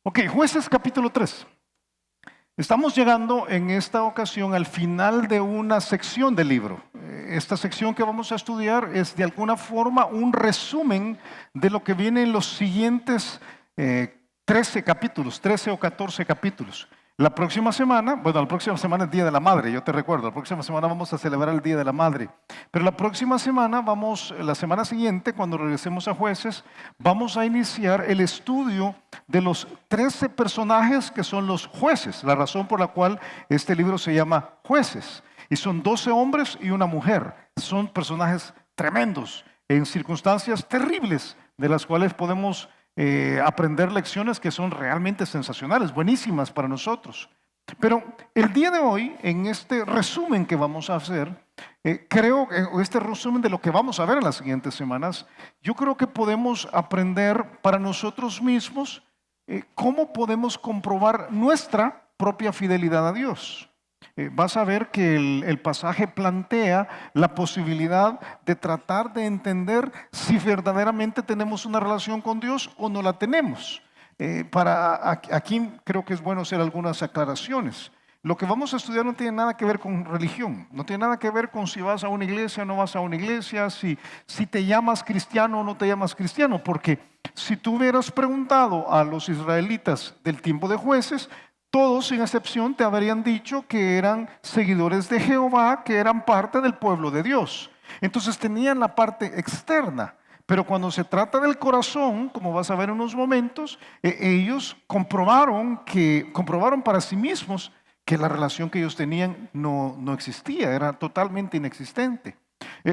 Ok, Jueces capítulo 3. Estamos llegando en esta ocasión al final de una sección del libro. Esta sección que vamos a estudiar es de alguna forma un resumen de lo que viene en los siguientes 13 capítulos, 13 o 14 capítulos. La próxima semana es Día de la Madre, yo te recuerdo, la próxima semana vamos a celebrar el Día de la Madre. Pero la próxima semana la semana siguiente, cuando regresemos a Jueces, vamos a iniciar el estudio de los 13 personajes que son los jueces, la razón por la cual este libro se llama Jueces. Y son 12 hombres y una mujer. Son personajes tremendos, en circunstancias terribles, de las cuales podemos aprender lecciones que son realmente sensacionales, buenísimas para nosotros. Pero el día de hoy, en este resumen que vamos a hacer, este resumen de lo que vamos a ver en las siguientes semanas, yo creo que podemos aprender para nosotros mismos cómo podemos comprobar nuestra propia fidelidad a Dios. Vas a ver que el pasaje plantea la posibilidad de tratar de entender si verdaderamente tenemos una relación con Dios o no la tenemos. Aquí creo que es bueno hacer algunas aclaraciones. Lo que vamos a estudiar no tiene nada que ver con religión, no tiene nada que ver con si vas a una iglesia o no vas a una iglesia, si te llamas cristiano o no te llamas cristiano, porque si tú hubieras preguntado a los israelitas del tiempo de Jueces, todos sin excepción te habrían dicho que eran seguidores de Jehová, que eran parte del pueblo de Dios. Entonces tenían la parte externa. Pero cuando se trata del corazón, como vas a ver en unos momentos, ellos comprobaron para sí mismos que la relación que ellos tenían no existía, era totalmente inexistente.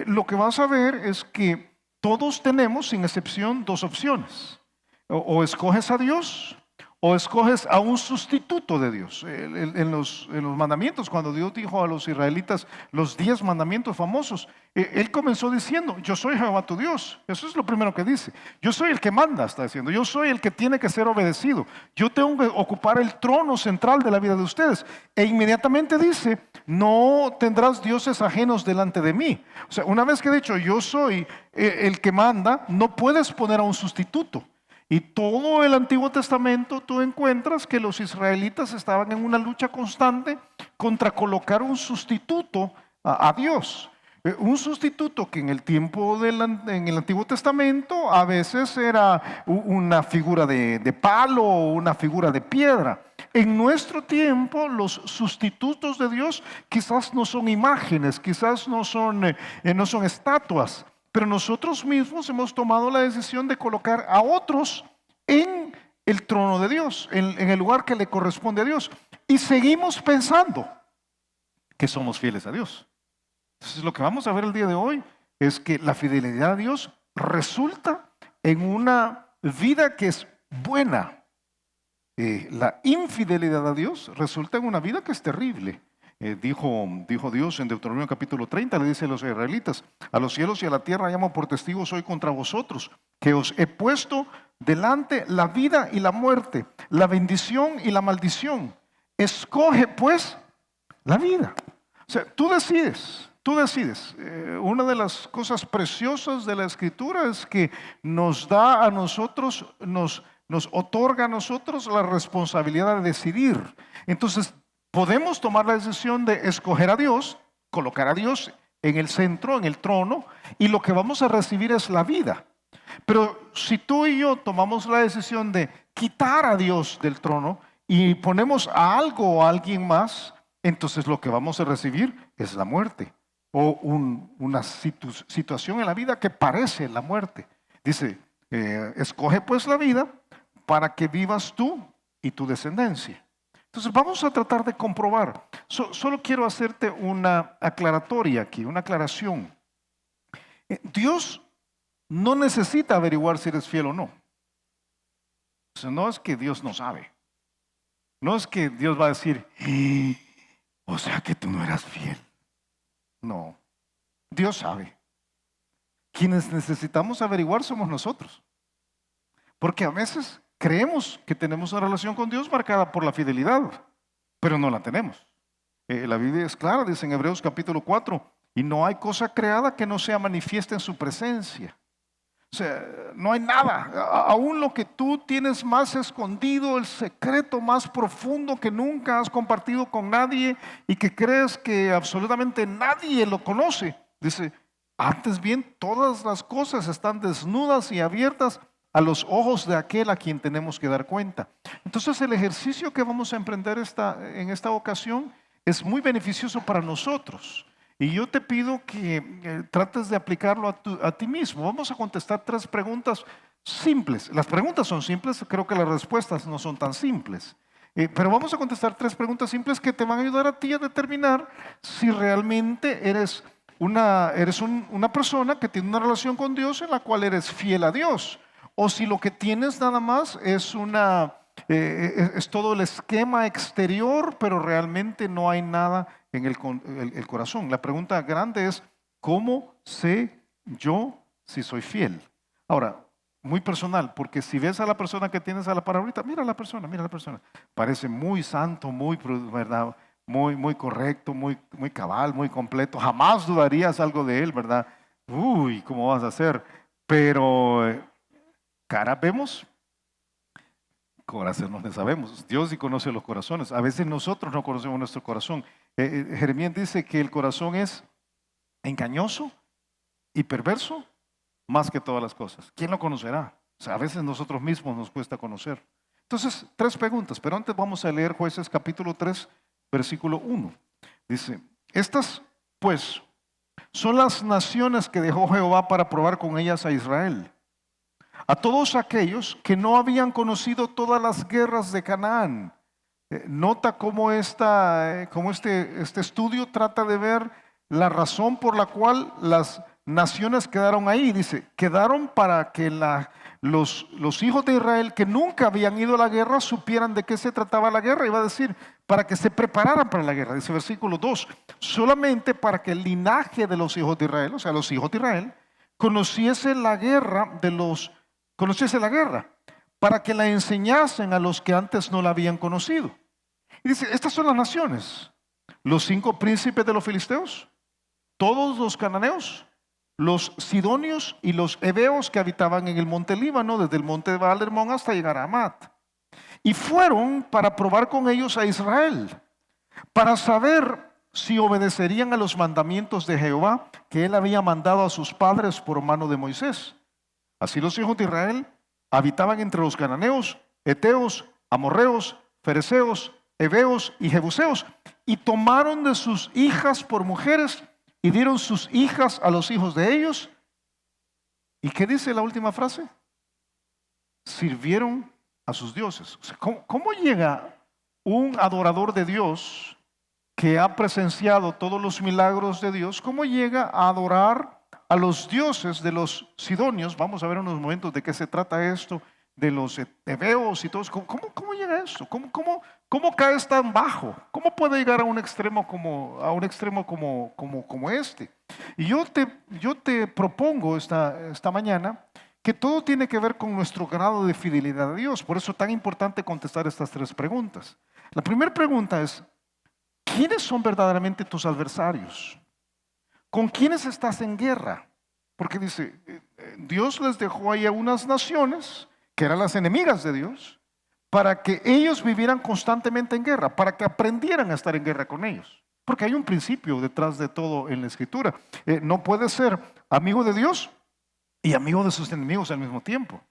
Lo que vas a ver es que todos tenemos, sin excepción, dos opciones. O escoges a Dios o escoges a un sustituto de Dios. En los mandamientos, cuando Dios dijo a los israelitas los 10 mandamientos famosos, Él comenzó diciendo: yo soy Jehová tu Dios. Eso es lo primero que dice. Yo soy el que manda, está diciendo. Yo soy el que tiene que ser obedecido. Yo tengo que ocupar el trono central de la vida de ustedes. E inmediatamente dice: no tendrás dioses ajenos delante de mí. O sea, una vez que he dicho yo soy el que manda, no puedes poner a un sustituto. Y todo el Antiguo Testamento tú encuentras que los israelitas estaban en una lucha constante contra colocar un sustituto a Dios. Un sustituto que en el en el Antiguo Testamento a veces era una figura de palo o una figura de piedra. En nuestro tiempo los sustitutos de Dios quizás no son imágenes, quizás no son estatuas. Pero nosotros mismos hemos tomado la decisión de colocar a otros en el trono de Dios, en el lugar que le corresponde a Dios. Y seguimos pensando que somos fieles a Dios. Entonces lo que vamos a ver el día de hoy es que la fidelidad a Dios resulta en una vida que es buena. La infidelidad a Dios resulta en una vida que es terrible. Dijo Dios en Deuteronomio capítulo 30, le dice a los israelitas: a los cielos y a la tierra llamo por testigos hoy contra vosotros, que os he puesto delante la vida y la muerte, la bendición y la maldición. Escoge pues la vida. O sea, tú decides. Una de las cosas preciosas de la Escritura es que nos da a nosotros, nos otorga a nosotros la responsabilidad de decidir. Entonces, podemos tomar la decisión de escoger a Dios, colocar a Dios en el centro, en el trono, y lo que vamos a recibir es la vida. Pero si tú y yo tomamos la decisión de quitar a Dios del trono y ponemos a algo o a alguien más, entonces lo que vamos a recibir es la muerte o una situación en la vida que parece la muerte. Dice: escoge pues la vida para que vivas tú y tu descendencia. Entonces vamos a tratar de comprobar. Solo quiero hacerte una aclaratoria aquí, una aclaración. Dios no necesita averiguar si eres fiel o no. O sea, no es que Dios no sabe. No es que Dios va a decir: o sea que tú no eras fiel. No, Dios sabe. Quienes necesitamos averiguar somos nosotros. Porque a veces creemos que tenemos una relación con Dios marcada por la fidelidad, pero no la tenemos. La Biblia es clara, dice en Hebreos capítulo 4, y no hay cosa creada que no sea manifiesta en su presencia. O sea, no hay nada. Aún lo que tú tienes más escondido, el secreto más profundo que nunca has compartido con nadie y que crees que absolutamente nadie lo conoce. Dice, antes bien, todas las cosas están desnudas y abiertas a los ojos de aquel a quien tenemos que dar cuenta. Entonces, el ejercicio que vamos a emprender en esta ocasión es muy beneficioso para nosotros. Y yo te pido que trates de aplicarlo a ti mismo. Vamos a contestar 3 preguntas simples. Las preguntas son simples, creo que las respuestas no son tan simples. Pero vamos a contestar 3 preguntas simples que te van a ayudar a ti a determinar si realmente eres una persona que tiene una relación con Dios en la cual eres fiel a Dios. O si lo que tienes nada más es es todo el esquema exterior, pero realmente no hay nada en el corazón. La pregunta grande es, ¿cómo sé yo si soy fiel? Ahora, muy personal, porque si ves a la persona que tienes a la par ahorita, mira a la persona, parece muy santo, ¿verdad? Muy correcto, muy cabal, muy completo. Jamás dudarías algo de él, ¿verdad? Uy, ¿cómo vas a hacer? Pero cara vemos, corazón no le sabemos. Dios sí conoce los corazones. A veces nosotros no conocemos nuestro corazón. Jeremías dice que el corazón es engañoso y perverso más que todas las cosas. ¿Quién lo conocerá? O sea, a veces nosotros mismos nos cuesta conocer. Entonces, 3 preguntas, pero antes vamos a leer Jueces capítulo 3, versículo 1. Dice, estas pues son las naciones que dejó Jehová para probar con ellas a Israel. A todos aquellos que no habían conocido todas las guerras de Canaán. Nota cómo este estudio trata de ver la razón por la cual las naciones quedaron ahí. Dice, quedaron para que los hijos de Israel que nunca habían ido a la guerra supieran de qué se trataba la guerra. Iba a decir, para que se prepararan para la guerra. Dice versículo 2, solamente para que el linaje de los hijos de Israel, o sea, los hijos de Israel, conociese la guerra, para que la enseñasen a los que antes no la habían conocido. Y dice, estas son las naciones: los 5 príncipes de los filisteos, todos los cananeos, los sidonios y los heveos que habitaban en el monte Líbano, desde el monte de Baal-Hermón hasta llegar a Amat. Y fueron para probar con ellos a Israel, para saber si obedecerían a los mandamientos de Jehová que él había mandado a sus padres por mano de Moisés. Así los hijos de Israel habitaban entre los cananeos, heteos, amorreos, fereceos, heveos y jebuseos, y tomaron de sus hijas por mujeres y dieron sus hijas a los hijos de ellos. ¿Y qué dice la última frase? Sirvieron a sus dioses. O sea, ¿cómo llega un adorador de Dios que ha presenciado todos los milagros de Dios? ¿Cómo llega a adorar a los dioses de los sidonios? Vamos a ver en unos momentos de qué se trata esto, de los heveos y todos. ¿Cómo llega a esto? ¿Cómo caes tan bajo? ¿Cómo puede llegar a un extremo como este? Y yo te propongo esta mañana que todo tiene que ver con nuestro grado de fidelidad a Dios. Por eso es tan importante contestar estas 3 preguntas. La primera pregunta es, ¿quiénes son verdaderamente tus adversarios? ¿Con quiénes estás en guerra? Porque dice, Dios les dejó ahí a unas naciones que eran las enemigas de Dios, para que ellos vivieran constantemente en guerra, para que aprendieran a estar en guerra con ellos. Porque hay un principio detrás de todo en la Escritura. No puedes ser amigo de Dios y amigo de sus enemigos al mismo tiempo.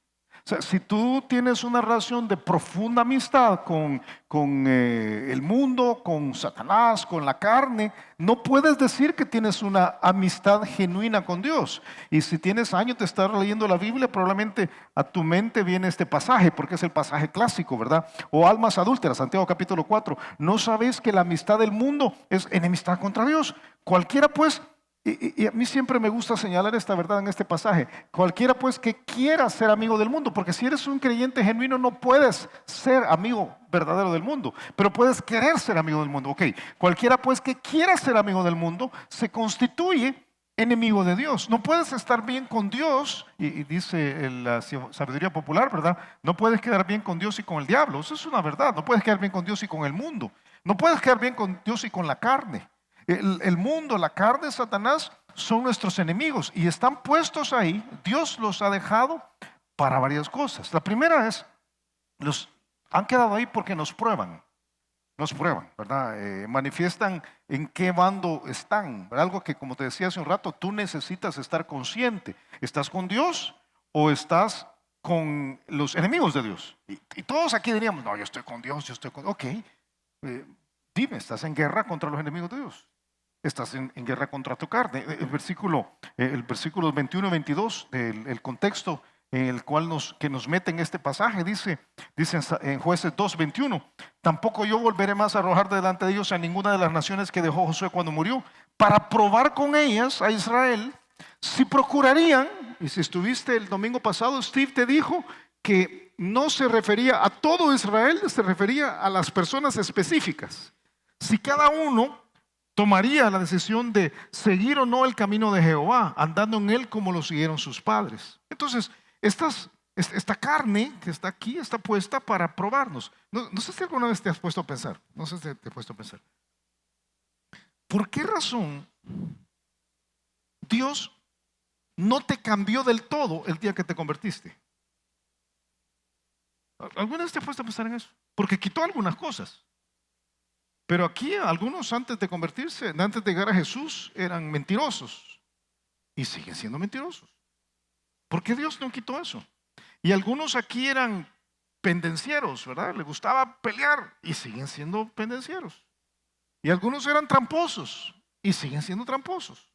O sea, si tú tienes una relación de profunda amistad con el mundo, con Satanás, con la carne, no puedes decir que tienes una amistad genuina con Dios. Y si tienes años de estar leyendo la Biblia, probablemente a tu mente viene este pasaje, porque es el pasaje clásico, ¿verdad? O almas adúlteras, Santiago capítulo 4. ¿No sabéis que la amistad del mundo es enemistad contra Dios? Cualquiera pues... Y a mí siempre me gusta señalar esta verdad en este pasaje. Cualquiera pues que quiera ser amigo del mundo, porque si eres un creyente genuino no puedes ser amigo verdadero del mundo, pero puedes querer ser amigo del mundo. Ok, cualquiera pues que quiera ser amigo del mundo se constituye enemigo de Dios. No puedes estar bien con Dios, y dice la sabiduría popular, ¿verdad? No puedes quedar bien con Dios y con el diablo. Eso es una verdad. No puedes quedar bien con Dios y con el mundo. No puedes quedar bien con Dios y con la carne. El mundo, la carne, Satanás, son nuestros enemigos y están puestos ahí. Dios los ha dejado para varias cosas. La primera es, los han quedado ahí porque nos prueban, ¿verdad? Manifiestan en qué bando están. Algo que, como te decía hace un rato, tú necesitas estar consciente. ¿Estás con Dios o estás con los enemigos de Dios? Y todos aquí diríamos, no, yo estoy con Dios, yo estoy con... Ok, dime, ¿estás en guerra contra los enemigos de Dios? Estás en guerra contra tu carne. El versículo 21 y 22, el contexto en el cual que nos mete en este pasaje, dice en Jueces 2:21, tampoco yo volveré más a arrojar delante de ellos a ninguna de las naciones que dejó Josué cuando murió, para probar con ellas a Israel si procurarían. Y si estuviste el domingo pasado, Steve te dijo que no se refería a todo Israel, se refería a las personas específicas. Si cada uno tomaría la decisión de seguir o no el camino de Jehová, andando en él como lo siguieron sus padres. Entonces, esta carne que está aquí está puesta para probarnos. No sé si alguna vez te has puesto a pensar, no sé si te has puesto a pensar. ¿Por qué razón Dios no te cambió del todo el día que te convertiste? ¿Alguna vez te has puesto a pensar en eso? Porque quitó algunas cosas. Pero aquí algunos antes de convertirse, antes de llegar a Jesús, eran mentirosos. Y siguen siendo mentirosos. ¿Por qué Dios no quitó eso? Y algunos aquí eran pendencieros, ¿verdad? Les gustaba pelear y siguen siendo pendencieros. Y algunos eran tramposos y siguen siendo tramposos.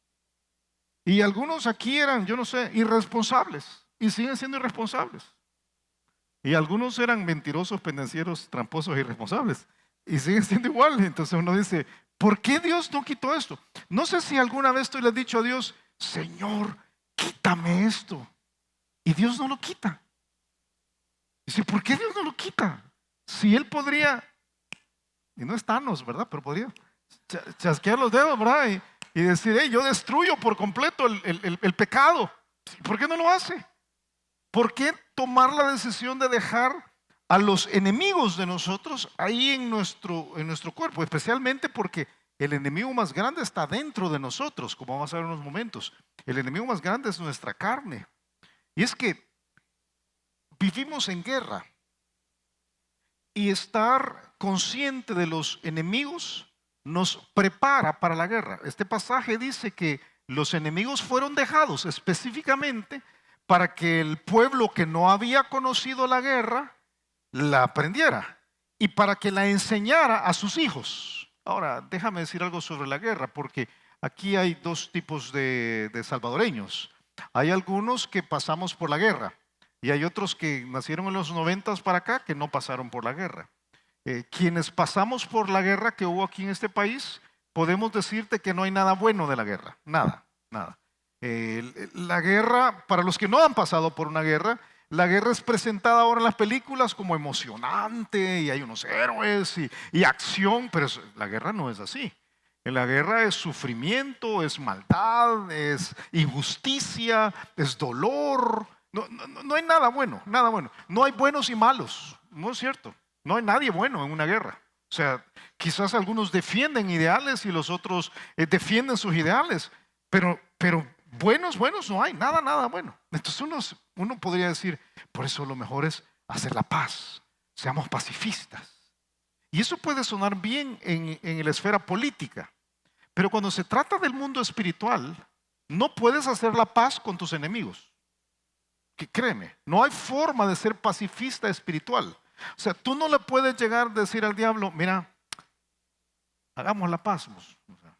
Y algunos aquí eran, yo no sé, irresponsables y siguen siendo irresponsables. Y algunos eran mentirosos, pendencieros, tramposos e irresponsables y siguen siendo igual. Entonces uno dice, ¿por qué Dios no quitó esto? No sé si alguna vez tú le has dicho a Dios, Señor, quítame esto. Y Dios no lo quita. Dice, ¿por qué Dios no lo quita? Si Él podría, y no es Thanos, ¿verdad? Pero podría chasquear los dedos, ¿verdad? Y decir, hey, yo destruyo por completo el pecado. ¿Por qué no lo hace? ¿Por qué tomar la decisión de dejar a los enemigos de nosotros ahí en nuestro cuerpo? Especialmente porque el enemigo más grande está dentro de nosotros, como vamos a ver en unos momentos. El enemigo más grande es nuestra carne. Y es que vivimos en guerra y estar consciente de los enemigos nos prepara para la guerra. Este pasaje dice que los enemigos fueron dejados específicamente para que el pueblo que no había conocido la guerra la aprendiera y para que la enseñara a sus hijos. Ahora, déjame decir algo sobre la guerra, porque aquí hay dos tipos de salvadoreños. Hay algunos que pasamos por la guerra y hay otros que nacieron en los 90 para acá que no pasaron por la guerra. Quienes pasamos por la guerra que hubo aquí en este país, podemos decirte que no hay nada bueno de la guerra, nada, nada. La guerra, para los que no han pasado por una guerra, la guerra es presentada ahora en las películas como emocionante y hay unos héroes y acción, pero la guerra no es así. En la guerra es sufrimiento, es maldad, es injusticia, es dolor. No hay nada bueno, nada bueno. No hay buenos y malos, no es cierto. No hay nadie bueno en una guerra. O sea, quizás algunos defienden ideales y los otros defienden sus ideales, pero buenos no hay, nada bueno. Entonces uno podría decir, por eso lo mejor es hacer la paz, seamos pacifistas. Y eso puede sonar bien en la esfera política, pero cuando se trata del mundo espiritual, no puedes hacer la paz con tus enemigos. Que créeme, no hay forma de ser pacifista espiritual. O sea, tú no le puedes llegar a decir al diablo, mira, hagamos la paz. O sea,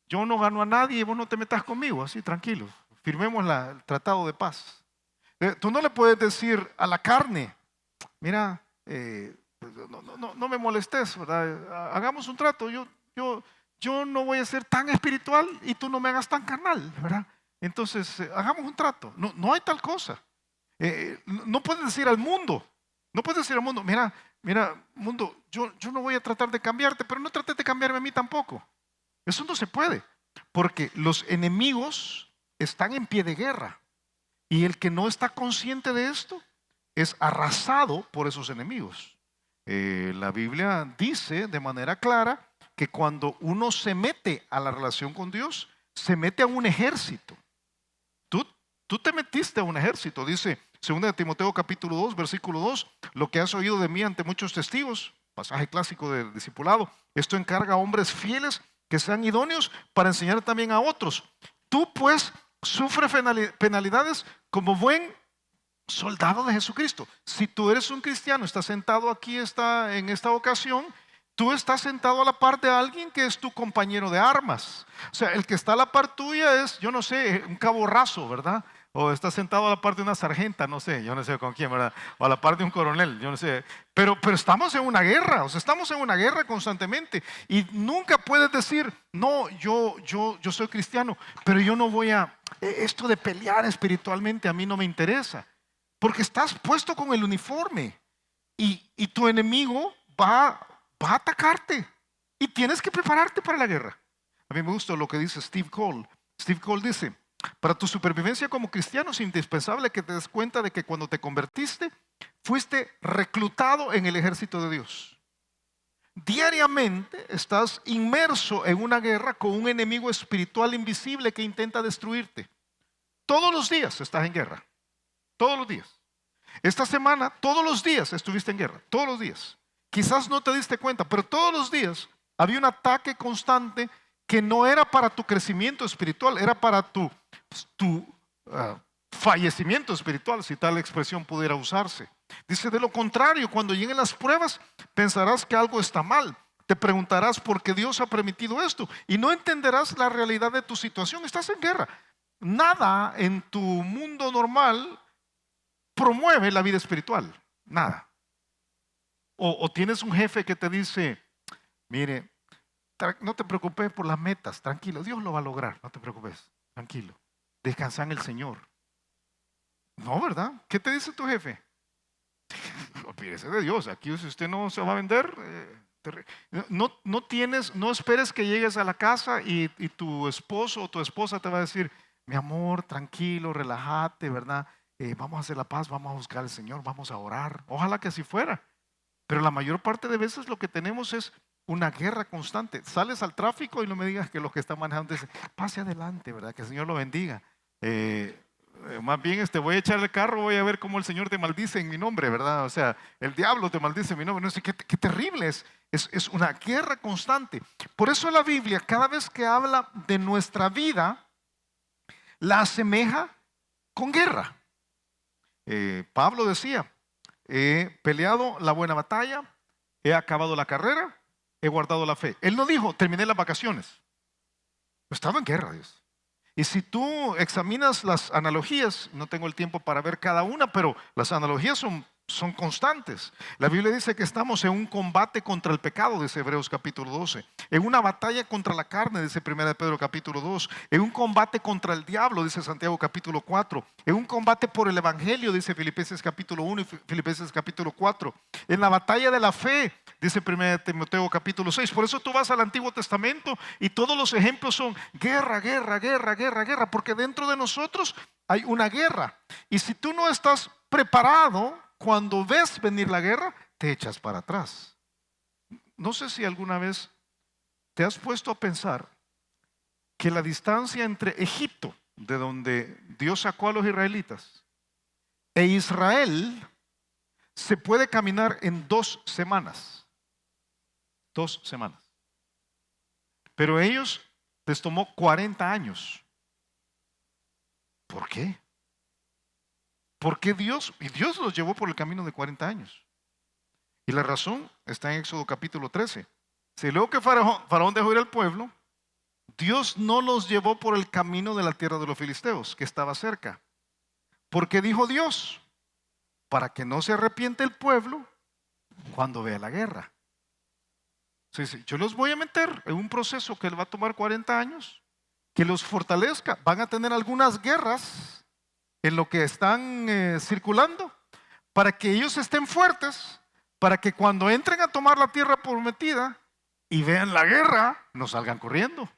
yo no gano a nadie y vos no te metas conmigo, así tranquilos. Firmemos el tratado de paz. Tú no le puedes decir a la carne, mira, no me molestes, ¿verdad? Hagamos un trato. Yo no voy a ser tan espiritual y tú no me hagas tan carnal, ¿verdad? Entonces, hagamos un trato. No hay tal cosa. No puedes decir al mundo, mira, mundo, yo no voy a tratar de cambiarte, pero no trates de cambiarme a mí tampoco. Eso no se puede, porque los enemigos están en pie de guerra y el que no está consciente de esto es arrasado por esos enemigos. La Biblia dice de manera clara que cuando uno se mete a la relación con Dios, se mete a un ejército. Tú, tú te metiste a un ejército, dice 2 Timoteo capítulo 2, versículo 2, lo que has oído de mí ante muchos testigos, pasaje clásico del discipulado, esto encarga a hombres fieles que sean idóneos para enseñar también a otros. Tú pues sufres penalidades como buen soldado de Jesucristo. Si tú eres un cristiano, estás sentado aquí en esta ocasión, tú estás sentado a la par de alguien que es tu compañero de armas. O sea, el que está a la par tuya es, yo no sé, un cabo raso, ¿verdad? O está sentado a la par de una sargenta, no sé, yo no sé con quién, ¿verdad? O a la par de un coronel, yo no sé. Pero estamos en una guerra, o sea, estamos en una guerra constantemente. Y nunca puedes decir, no, yo soy cristiano, pero yo no voy esto de pelear espiritualmente a mí no me interesa. Porque estás puesto con el uniforme y tu enemigo va a atacarte y tienes que prepararte para la guerra. A mí me gusta lo que dice Steve Cole. Steve Cole dice, para tu supervivencia como cristiano es indispensable que te des cuenta de que cuando te convertiste, fuiste reclutado en el ejército de Dios. Diariamente estás inmerso en una guerra con un enemigo espiritual invisible que intenta destruirte. Todos los días estás en guerra. Todos los días. Esta semana, todos los días estuviste en guerra. Todos los días. Quizás no te diste cuenta, pero todos los días había un ataque constante que no era para tu crecimiento espiritual, era para tu fallecimiento espiritual, si tal expresión pudiera usarse. Dice, de lo contrario, cuando lleguen las pruebas, pensarás que algo está mal. Te preguntarás por qué Dios ha permitido esto y no entenderás la realidad de tu situación. Estás en guerra. Nada en tu mundo normal promueve la vida espiritual. Nada. O tienes un jefe que te dice, mire, no te preocupes por las metas, tranquilo, Dios lo va a lograr, no te preocupes, tranquilo, descansa en el Señor. No, ¿verdad? ¿Qué te dice tu jefe? Olvídese de Dios, aquí si usted no se va a vender, no esperes que llegues a la casa y tu esposo o tu esposa te va a decir, mi amor, tranquilo, relájate, ¿verdad? Vamos a hacer la paz, vamos a buscar al Señor, vamos a orar. Ojalá que así fuera. Pero la mayor parte de veces lo que tenemos es una guerra constante. Sales al tráfico y no me digas que los que están manejando dicen, pase adelante, ¿verdad? Que el Señor lo bendiga. Más bien voy a echar el carro, voy a ver cómo el Señor te maldice en mi nombre, ¿verdad? O sea, el diablo te maldice en mi nombre. No sé, qué terrible es una guerra constante. Por eso la Biblia, cada vez que habla de nuestra vida, la asemeja con guerra. Pablo decía, he peleado la buena batalla, he acabado la carrera, he guardado la fe. Él no dijo, terminé las vacaciones. Estaba en guerra, Dios. Y si tú examinas las analogías, no tengo el tiempo para ver cada una, pero las analogías son constantes. La Biblia dice que estamos en un combate contra el pecado, dice Hebreos capítulo 12. En una batalla contra la carne, dice 1 Pedro capítulo 2. En un combate contra el diablo, dice Santiago capítulo 4. En un combate por el evangelio, dice Filipenses capítulo 1 y Filipenses capítulo 4. En la batalla de la fe, dice 1 Timoteo capítulo 6. Por eso tú vas al Antiguo Testamento y todos los ejemplos son guerra, guerra, guerra, guerra, guerra, porque dentro de nosotros hay una guerra. Y si tú no estás preparado, cuando ves venir la guerra, te echas para atrás. No sé si alguna vez te has puesto a pensar que la distancia entre Egipto, de donde Dios sacó a los israelitas, e Israel se puede caminar en 2 semanas. 2 semanas. Pero a ellos les tomó 40 años. ¿Por qué? Porque Dios los llevó por el camino de 40 años. Y la razón está en Éxodo capítulo 13. Si luego que Faraón dejó ir al pueblo, Dios no los llevó por el camino de la tierra de los filisteos, que estaba cerca. Porque dijo Dios, para que no se arrepiente el pueblo cuando vea la guerra. Sí, yo los voy a meter en un proceso que le va a tomar 40 años, que los fortalezca. Van a tener algunas guerras en lo que están circulando, para que ellos estén fuertes, para que cuando entren a tomar la tierra prometida y vean la guerra, no salgan corriendo. O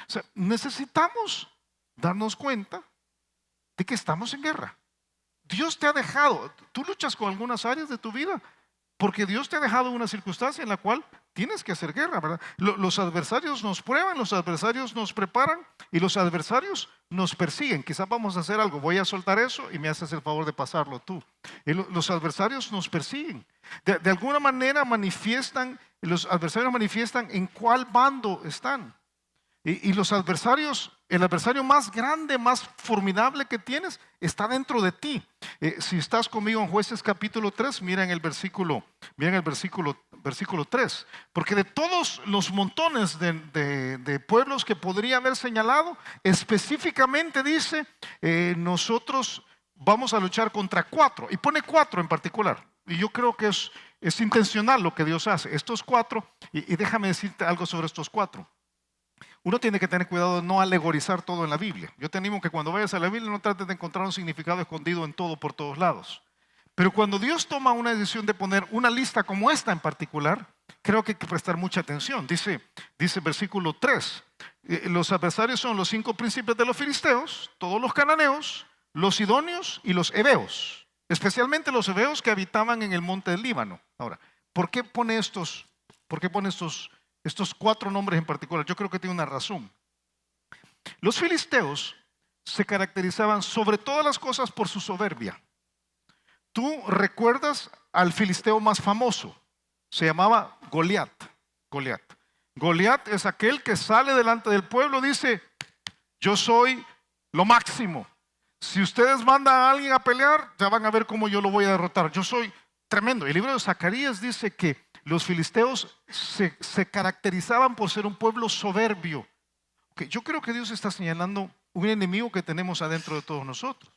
sea, necesitamos darnos cuenta de que estamos en guerra. Dios te ha dejado, tú luchas con algunas áreas de tu vida porque Dios te ha dejado una circunstancia en la cual tienes que hacer guerra, ¿verdad? Los adversarios nos prueban, los adversarios nos preparan y los adversarios nos persiguen. Quizás vamos a hacer algo, voy a soltar eso y me haces el favor de pasarlo tú. Los adversarios nos persiguen. De alguna manera los adversarios manifiestan en cuál bando están. Y los adversarios, el adversario más grande, más formidable que tienes, está dentro de ti. Si estás conmigo en Jueces capítulo 3, miren el versículo 3. Porque de todos los montones de pueblos que podría haber señalado, específicamente dice, nosotros vamos a luchar contra 4. Y pone 4 en particular. Y yo creo que es intencional lo que Dios hace. Estos 4, y déjame decirte algo sobre estos 4. Uno tiene que tener cuidado de no alegorizar todo en la Biblia. Yo te animo que cuando vayas a la Biblia no trates de encontrar un significado escondido en todo por todos lados. Pero cuando Dios toma una decisión de poner una lista como esta en particular, creo que hay que prestar mucha atención. Dice versículo 3, los adversarios son los 5 príncipes de los filisteos, todos los cananeos, los sidonios y los heveos, especialmente los heveos que habitaban en el monte del Líbano. Ahora, ¿por qué pone estos 4 nombres en particular? Yo creo que tiene una razón. Los filisteos se caracterizaban sobre todas las cosas por su soberbia. Tú recuerdas al filisteo más famoso, se llamaba Goliat. Goliat es aquel que sale delante del pueblo y dice, yo soy lo máximo. Si ustedes mandan a alguien a pelear, ya van a ver cómo yo lo voy a derrotar. Yo soy tremendo. El libro de Zacarías dice que los filisteos se caracterizaban por ser un pueblo soberbio. Okay, yo creo que Dios está señalando un enemigo que tenemos adentro de todos nosotros.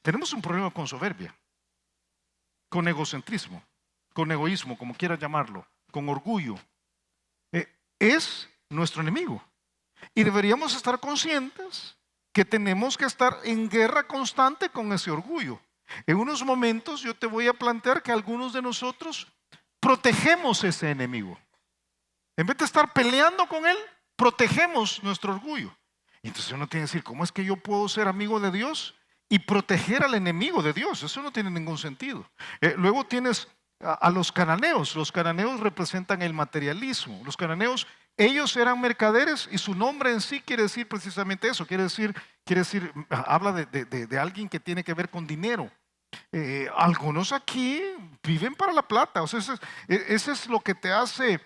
Tenemos un problema con soberbia, con egocentrismo, con egoísmo, como quieras llamarlo, con orgullo. Es nuestro enemigo. Y deberíamos estar conscientes que tenemos que estar en guerra constante con ese orgullo. En unos momentos yo te voy a plantear que algunos de nosotros protegemos ese enemigo. En vez de estar peleando con él, protegemos nuestro orgullo. Y entonces uno tiene que decir, ¿cómo es que yo puedo ser amigo de Dios y proteger al enemigo de Dios? Eso no tiene ningún sentido. Luego tienes a los cananeos. Los cananeos representan el materialismo. Los cananeos, ellos eran mercaderes y su nombre en sí quiere decir precisamente eso. Quiere decir habla de alguien que tiene que ver con dinero. Algunos aquí viven para la plata. O sea, eso es lo que te hace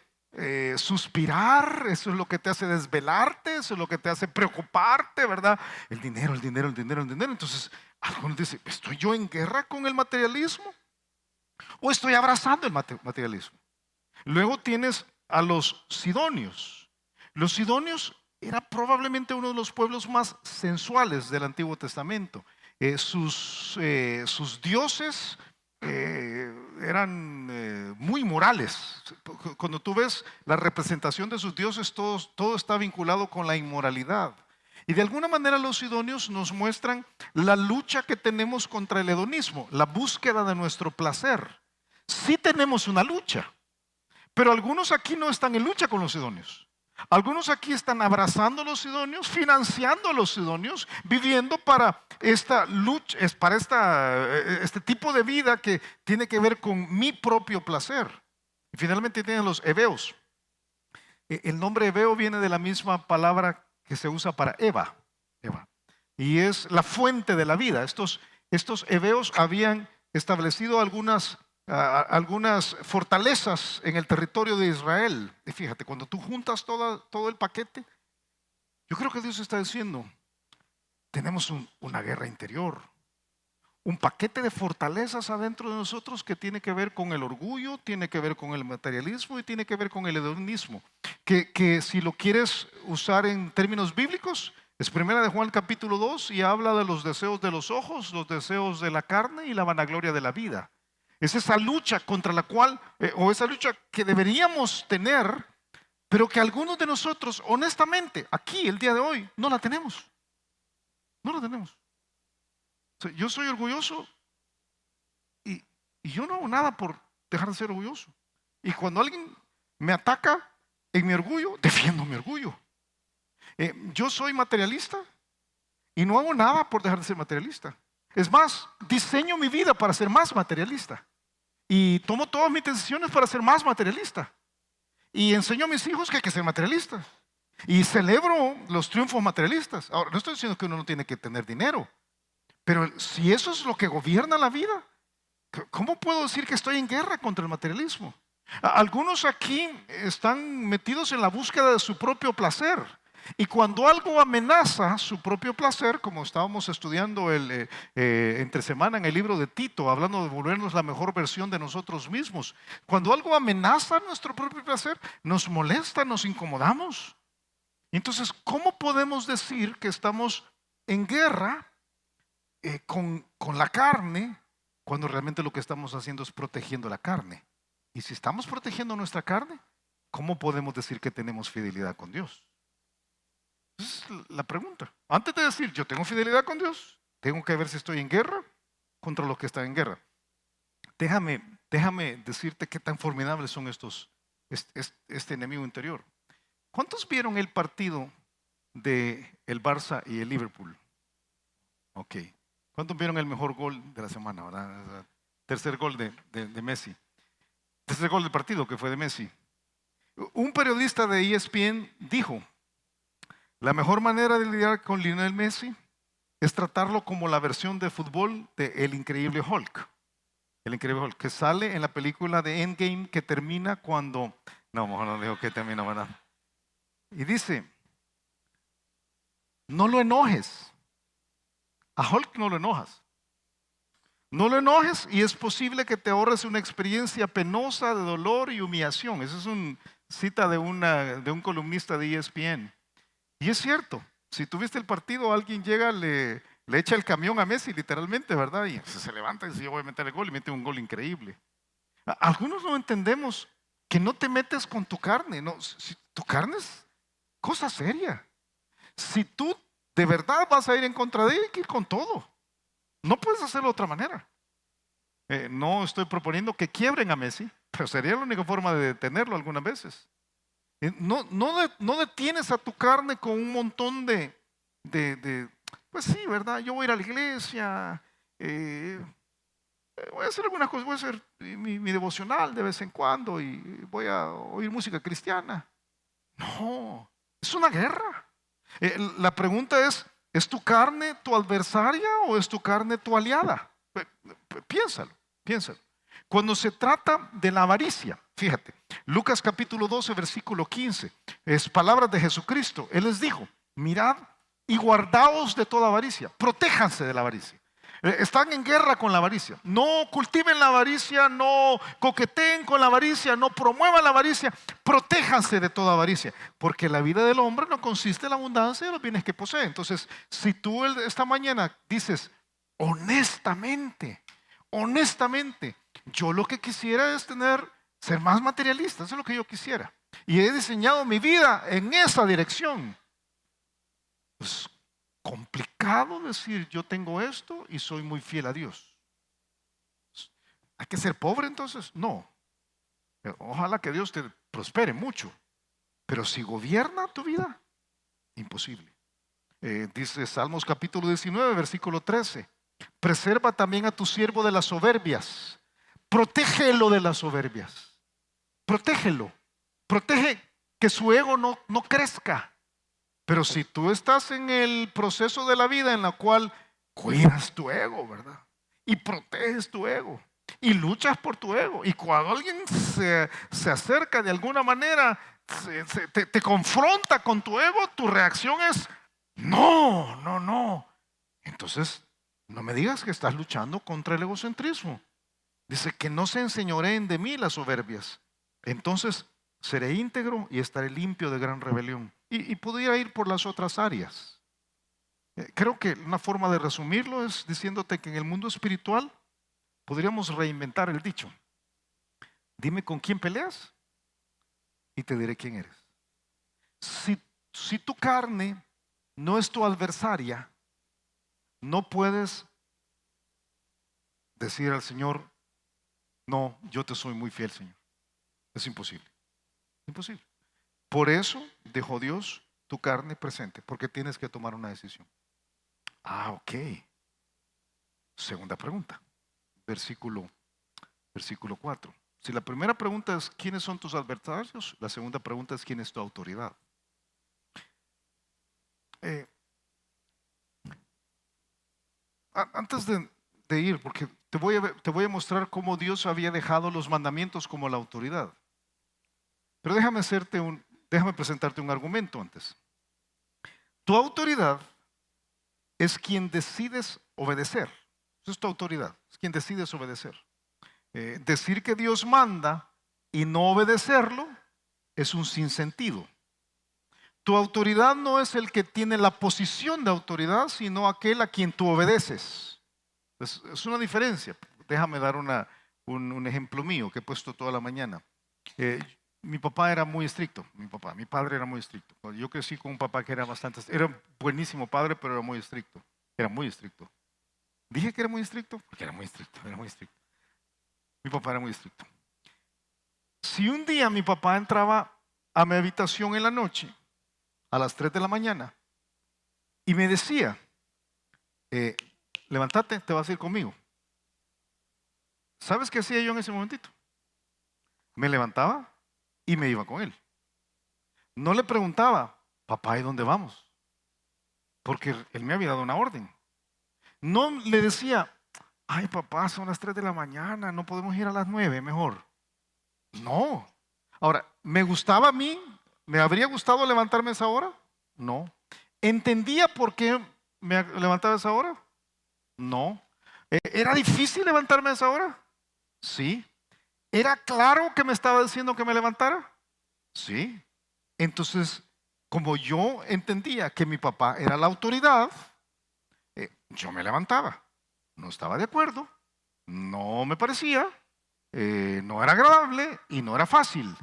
suspirar, eso es lo que te hace desvelarte, eso es lo que te hace preocuparte, ¿verdad? El dinero. Entonces, algunos dicen, ¿estoy yo en guerra con el materialismo? ¿O estoy abrazando el materialismo? Luego tienes a los sidonios. Los sidonios era probablemente uno de los pueblos más sensuales del Antiguo Testamento. Sus dioses eran muy morales. Cuando tú ves la representación de sus dioses, todo está vinculado con la inmoralidad. Y de alguna manera los sidonios nos muestran la lucha que tenemos contra el hedonismo, la búsqueda de nuestro placer. Sí tenemos una lucha, pero algunos aquí no están en lucha con los sidonios. Algunos aquí están abrazando a los sidonios, financiando a los sidonios, viviendo para esta lucha, para este tipo de vida que tiene que ver con mi propio placer. Y finalmente tienen los heveos. El nombre heveo viene de la misma palabra que se usa para Eva. Y es la fuente de la vida. Estos heveos habían establecido algunas fortalezas en el territorio de Israel. Y fíjate, cuando tú juntas todo el paquete, yo creo que Dios está diciendo, tenemos una guerra interior, un paquete de fortalezas adentro de nosotros que tiene que ver con el orgullo, tiene que ver con el materialismo y tiene que ver con el hedonismo. Que si lo quieres usar en términos bíblicos, es 1 de Juan capítulo 2 y habla de los deseos de los ojos, los deseos de la carne y la vanagloria de la vida. Es esa lucha contra la cual, o esa lucha que deberíamos tener, pero que algunos de nosotros, honestamente, aquí el día de hoy, no la tenemos. No la tenemos. O sea, yo soy orgulloso y yo no hago nada por dejar de ser orgulloso. Y cuando alguien me ataca en mi orgullo, defiendo mi orgullo. Yo soy materialista y no hago nada por dejar de ser materialista. Es más, diseño mi vida para ser más materialista. Y tomo todas mis decisiones para ser más materialista. Y enseño a mis hijos que hay que ser materialistas. Y celebro los triunfos materialistas. Ahora, no estoy diciendo que uno no tiene que tener dinero, pero si eso es lo que gobierna la vida, ¿cómo puedo decir que estoy en guerra contra el materialismo? Algunos aquí están metidos en la búsqueda de su propio placer. Y cuando algo amenaza su propio placer, como estábamos estudiando entre semana en el libro de Tito, hablando de volvernos la mejor versión de nosotros mismos, cuando algo amenaza nuestro propio placer, nos molesta, nos incomodamos. Entonces, ¿cómo podemos decir que estamos en guerra con la carne cuando realmente lo que estamos haciendo es protegiendo la carne? Y si estamos protegiendo nuestra carne, ¿cómo podemos decir que tenemos fidelidad con Dios? Esa es la pregunta. Antes de decir yo tengo fidelidad con Dios, tengo que ver si estoy en guerra contra los que están en guerra. Déjame decirte qué tan formidables son este enemigo interior. ¿Cuántos vieron el partido de el Barça y el Liverpool? Ok. ¿Cuántos vieron el mejor gol de la semana, verdad? Tercer gol de Messi. Tercer gol del partido que fue de Messi. Un periodista de ESPN dijo: la mejor manera de lidiar con Lionel Messi es tratarlo como la versión de fútbol de El Increíble Hulk. El Increíble Hulk, que sale en la película de Endgame, que termina cuando... No, mejor no digo que termina, ¿verdad? Y dice, no lo enojes. A Hulk no lo enojas. No lo enojes y es posible que te ahorres una experiencia penosa de dolor y humillación. Esa es una cita de un columnista de ESPN. Y es cierto, si tuviste el partido, alguien llega, le echa el camión a Messi, literalmente, ¿verdad? Y se levanta y dice, yo voy a meter el gol, y mete un gol increíble. Algunos no entendemos que no te metes con tu carne. No, si tu carne es cosa seria. Si tú de verdad vas a ir en contra de él, hay que ir con todo. No puedes hacerlo de otra manera. No estoy proponiendo que quiebren a Messi, pero sería la única forma de detenerlo algunas veces. No detienes a tu carne con un montón pues sí, ¿verdad? Yo voy a ir a la iglesia, voy a hacer algunas cosas, voy a hacer mi devocional de vez en cuando y voy a oír música cristiana. No, es una guerra. La pregunta ¿es tu carne tu adversaria o es tu carne tu aliada? Piénsalo, piénsalo. Cuando se trata de la avaricia, fíjate, Lucas capítulo 12, versículo 15, es palabras de Jesucristo. Él les dijo, mirad y guardaos de toda avaricia, protéjanse de la avaricia. Están en guerra con la avaricia. No cultiven la avaricia, no coqueteen con la avaricia, no promuevan la avaricia. Protéjanse de toda avaricia, porque la vida del hombre no consiste en la abundancia de los bienes que posee. Entonces, si tú esta mañana dices, honestamente, yo lo que quisiera es ser más materialista, eso es lo que yo quisiera. Y he diseñado mi vida en esa dirección. Pues, complicado decir yo tengo esto y soy muy fiel a Dios. ¿Hay que ser pobre entonces? No. Ojalá que Dios te prospere mucho. Pero si gobierna tu vida, imposible. Dice Salmos capítulo 19, versículo 13. Preserva también a tu siervo de las soberbias. Protégelo de las soberbias. Protégelo. Protege que su ego no crezca. Pero si tú estás en el proceso de la vida en la cual cuidas tu ego, ¿verdad? Y proteges tu ego. Y luchas por tu ego. Y cuando alguien se acerca de alguna manera, te confronta con tu ego, tu reacción es, no. Entonces, no me digas que estás luchando contra el egocentrismo. Dice que no se enseñoreen de mí las soberbias. Entonces, seré íntegro y estaré limpio de gran rebelión. Y podría ir por las otras áreas. Creo que una forma de resumirlo es diciéndote que en el mundo espiritual podríamos reinventar el dicho. Dime con quién peleas y te diré quién eres. Si tu carne no es tu adversaria, no puedes decir al Señor, no, yo te soy muy fiel, Señor. Es imposible. Imposible. Por eso dejó Dios tu carne presente, porque tienes que tomar una decisión. Ok. Segunda pregunta. Versículo versículo 4. Si la primera pregunta es ¿quiénes son tus adversarios? La segunda pregunta es ¿quién es tu autoridad? Eh, Antes de ir, porque te voy a mostrar cómo Dios había dejado los mandamientos como la autoridad. Pero déjame presentarte un argumento antes. Tu autoridad es quien decides obedecer. Esa es tu autoridad, es quien decides obedecer. Decir que Dios manda y no obedecerlo es un sinsentido. Tu autoridad no es el que tiene la posición de autoridad, sino aquel a quien tú obedeces. Es una diferencia. Déjame dar un ejemplo mío que he puesto toda la mañana. Mi papá era muy estricto, mi padre era muy estricto. Yo crecí con un papá que era era buenísimo padre, pero era muy estricto. Era muy estricto. Dije que era muy estricto porque era muy estricto, era muy estricto. Mi papá era muy estricto. Si un día mi papá entraba a mi habitación en la noche, a las 3 de la mañana, y me decía, levántate, te vas a ir conmigo. ¿Sabes qué hacía yo en ese momentito? Me levantaba y me iba con él. No le preguntaba, papá, ¿y dónde vamos? Porque él me había dado una orden. No le decía, ay papá, son las 3 de la mañana, no podemos ir a las 9 mejor. No. Ahora, ¿me gustaba a mí? ¿Me habría gustado levantarme a esa hora? No. ¿Entendía por qué me levantaba a esa hora? No. ¿Era difícil levantarme a esa hora? Sí. ¿Era claro que me estaba diciendo que me levantara? Sí. Entonces, como yo entendía que mi papá era la autoridad, yo me levantaba. No estaba de acuerdo, no me parecía, no era agradable y no era fácil,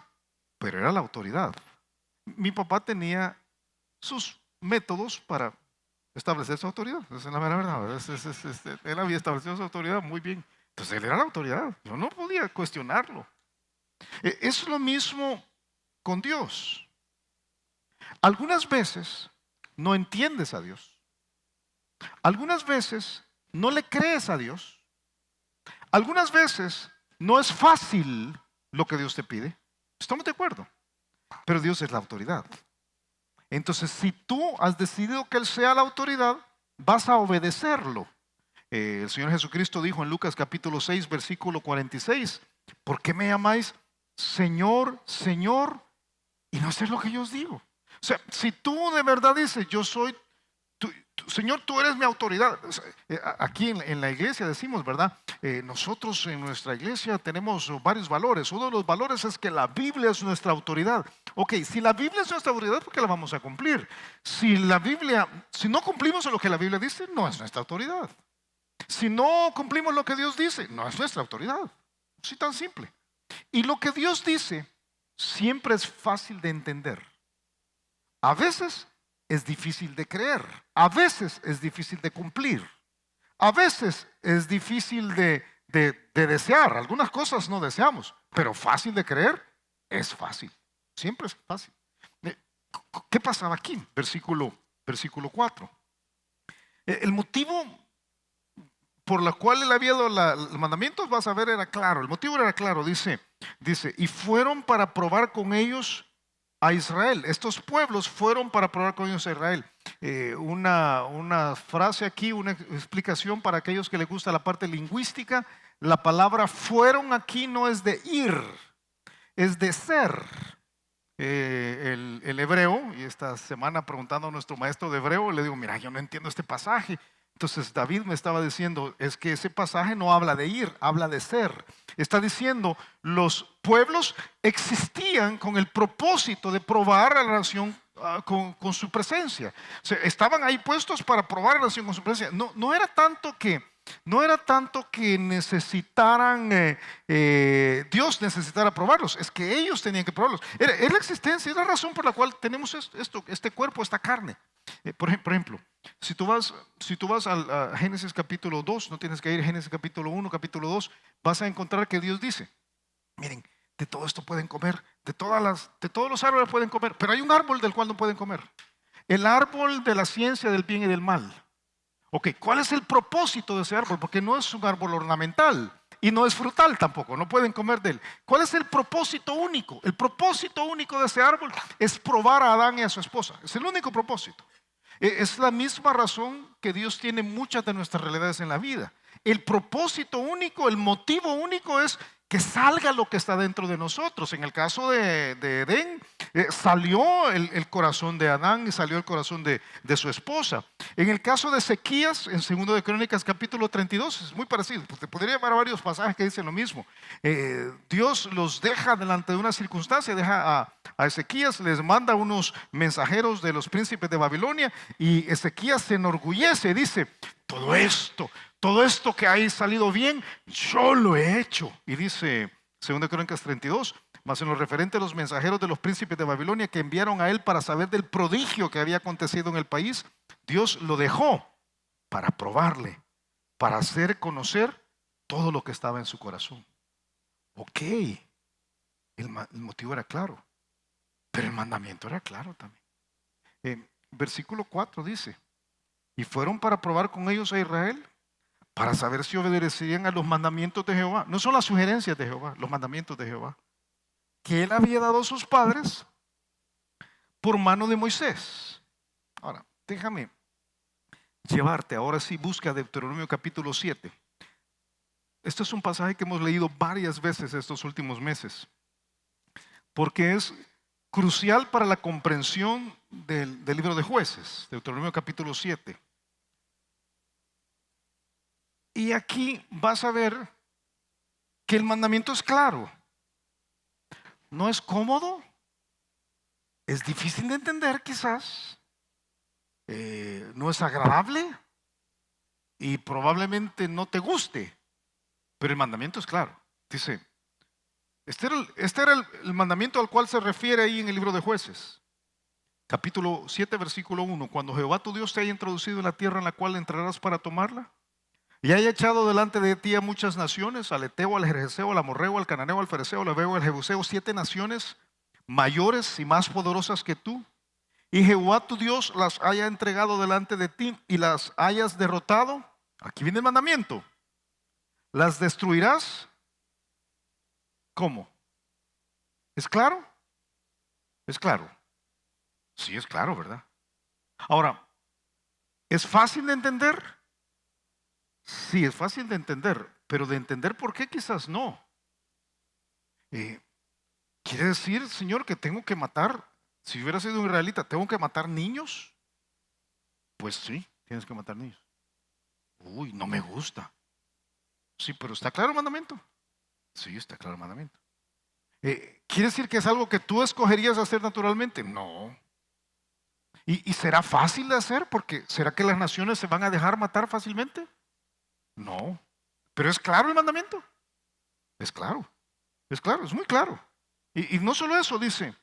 pero era la autoridad. Mi papá tenía sus métodos para establecer su autoridad. Esa es la mera verdad. Él había establecido su autoridad muy bien. Entonces él era la autoridad. Yo no podía cuestionarlo. Es lo mismo con Dios. Algunas veces no entiendes a Dios. Algunas veces no le crees a Dios. Algunas veces no es fácil lo que Dios te pide. Estamos de acuerdo. Pero Dios es la autoridad. Entonces, si tú has decidido que Él sea la autoridad, vas a obedecerlo. El Señor Jesucristo dijo en Lucas capítulo 6, versículo 46, ¿por qué me llamáis Señor, Señor, y no hacer lo que yo os digo? O sea, si tú de verdad dices, yo soy, Señor, tú eres mi autoridad. O sea, aquí en la iglesia decimos, ¿verdad? Nosotros en nuestra iglesia tenemos varios valores. Uno de los valores es que la Biblia es nuestra autoridad. Ok, si la Biblia es nuestra autoridad, ¿por qué la vamos a cumplir? Si no cumplimos lo que la Biblia dice, no es nuestra autoridad. Si no cumplimos lo que Dios dice, no es nuestra autoridad. Así tan simple. Y lo que Dios dice siempre es fácil de entender. A veces es difícil de creer. A veces es difícil de cumplir. A veces es difícil de desear. Algunas cosas no deseamos, pero fácil de creer es fácil. Siempre es fácil. ¿Qué pasaba aquí? Versículo 4. El motivo por la cual él había dado los mandamientos, vas a ver, era claro. El motivo era claro. Dice, y fueron para probar con ellos a Israel. Estos pueblos fueron para probar con ellos a Israel. Una frase aquí, una explicación para aquellos que les gusta la parte lingüística. La palabra fueron aquí no es de ir, es de ser. El hebreo, y esta semana preguntando a nuestro maestro de hebreo, le digo, mira, yo no entiendo este pasaje. Entonces David me estaba diciendo, es que ese pasaje no habla de ir, habla de ser. Está diciendo, los pueblos existían con el propósito de probar a la nación con su presencia. O sea, estaban ahí puestos para probar a la nación con su presencia. No era tanto que necesitaran, Dios necesitara probarlos, es que ellos tenían que probarlos. Es la existencia, es la razón por la cual tenemos este cuerpo, esta carne. Por ejemplo, si tú vas a Génesis capítulo 2, no tienes que ir a Génesis capítulo 1, capítulo 2, vas a encontrar que Dios dice, miren, de todo esto pueden comer, de todos los árboles pueden comer, pero hay un árbol del cual no pueden comer. El árbol de la ciencia del bien y del mal. Ok, ¿cuál es el propósito de ese árbol? Porque no es un árbol ornamental. y no es frutal tampoco, no pueden comer de él. ¿Cuál es el propósito único? El propósito único de ese árbol es probar a Adán y a su esposa. Es el único propósito. Es la misma razón que Dios tiene muchas de nuestras realidades en la vida. El propósito único, el motivo único es que salga lo que está dentro de nosotros. En el caso de Edén, salió el corazón de Adán y salió el corazón de su esposa. En el caso de Ezequías, en 2 de Crónicas capítulo 32, es muy parecido. Pues te podría llevar a varios pasajes que dicen lo mismo. Dios los deja delante de una circunstancia, deja a Ezequías, les manda unos mensajeros de los príncipes de Babilonia y Ezequías se enorgullece, dice, todo esto que ha salido bien, yo lo he hecho. Y dice 2 Crónicas 32, mas en lo referente a los mensajeros de los príncipes de Babilonia que enviaron a él para saber del prodigio que había acontecido en el país, Dios lo dejó para probarle, para hacer conocer todo lo que estaba en su corazón. Ok, el motivo era claro, pero el mandamiento era claro también. Versículo 4 dice, y fueron para probar con ellos a Israel, para saber si obedecerían a los mandamientos de Jehová. No son las sugerencias de Jehová, los mandamientos de Jehová, que él había dado a sus padres por mano de Moisés. Ahora, déjame llevarte, ahora sí, busca Deuteronomio capítulo 7. Este es un pasaje que hemos leído varias veces estos últimos meses, porque es crucial para la comprensión del libro de Jueces, Deuteronomio capítulo 7. Y aquí vas a ver que el mandamiento es claro. No es cómodo, es difícil de entender quizás, no es agradable y probablemente no te guste, pero el mandamiento es claro. Dice, este era el mandamiento al cual se refiere ahí en el libro de Jueces. Capítulo 7, versículo 1. Cuando Jehová tu Dios te haya introducido en la tierra en la cual entrarás para tomarla, y haya echado delante de ti a muchas naciones, al Eteo, al Gergeseo, al Amorreo, al Cananeo, al Fereceo, al Heveo, al Jebuseo, 7 naciones mayores y más poderosas que tú, y Jehová tu Dios las haya entregado delante de ti y las hayas derrotado. Aquí viene el mandamiento. ¿Las destruirás? ¿Cómo? ¿Es claro? ¿Es claro? Sí, es claro, ¿verdad? Ahora, ¿es fácil de entender? Sí, es fácil de entender, pero de entender por qué quizás no. ¿Quiere decir, Señor, que tengo que matar? Si hubiera sido un israelita, ¿tengo que matar niños? Pues sí, tienes que matar niños. Uy, no me gusta. Sí, pero ¿está claro el mandamiento? Sí, está claro el mandamiento. ¿Quiere decir que es algo que tú escogerías hacer naturalmente? No. ¿Y será fácil de hacer? Porque ¿será que las naciones se van a dejar matar fácilmente? No. Pero ¿es claro el mandamiento? Es claro, es muy claro. Y no solo eso, dice,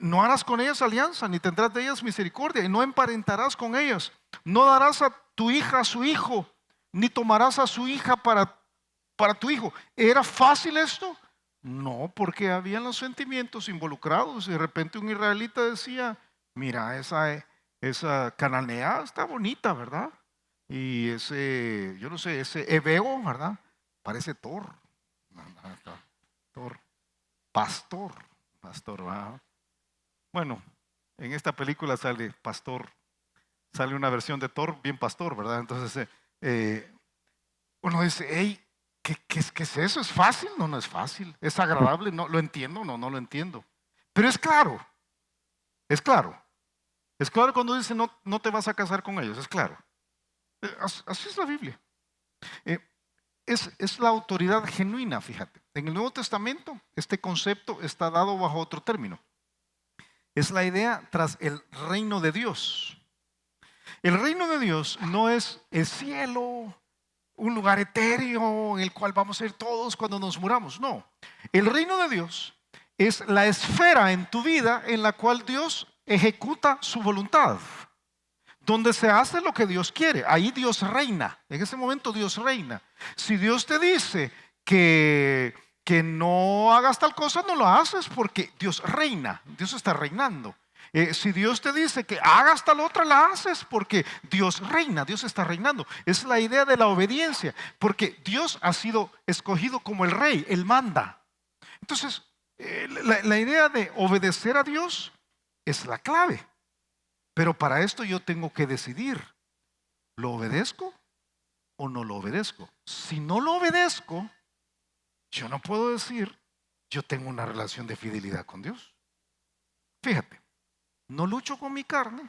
no harás con ellas alianza, ni tendrás de ellas misericordia, y no emparentarás con ellas. No darás a tu hija a su hijo, ni tomarás a su hija para tu hijo. ¿Era fácil esto? No, porque habían los sentimientos involucrados. Y de repente un israelita decía, mira, esa cananea está bonita, ¿verdad? Y ese, yo no sé, ese Heveo, ¿verdad? Parece Thor. Thor. Pastor, ¿verdad? Bueno, en esta película sale pastor, sale una versión de Thor bien pastor, ¿verdad? Entonces, uno dice, hey, ¿qué es eso? ¿Es fácil? No, no es fácil. ¿Es agradable? No, ¿lo entiendo? No, no lo entiendo. Pero es claro, es claro. Es claro cuando dice no te vas a casar con ellos, es claro. Así es la Biblia. Es la autoridad genuina, fíjate. En el Nuevo Testamento este concepto está dado bajo otro término. Es la idea tras el reino de Dios. El reino de Dios no es el cielo, un lugar etéreo en el cual vamos a ir todos cuando nos muramos. No. El reino de Dios es la esfera en tu vida en la cual Dios ejecuta su voluntad. Donde se hace lo que Dios quiere, ahí Dios reina. En ese momento Dios reina. Si Dios te dice que no hagas tal cosa, no lo haces porque Dios reina. Dios está reinando. Si Dios te dice que hagas tal otra, la haces porque Dios reina, Dios está reinando. Es la idea de la obediencia, porque Dios ha sido escogido como el rey, Él manda. Entonces, la idea de obedecer a Dios es la clave. Pero para esto yo tengo que decidir, ¿lo obedezco o no lo obedezco? Si no lo obedezco, yo no puedo decir, yo tengo una relación de fidelidad con Dios. Fíjate, no lucho con mi carne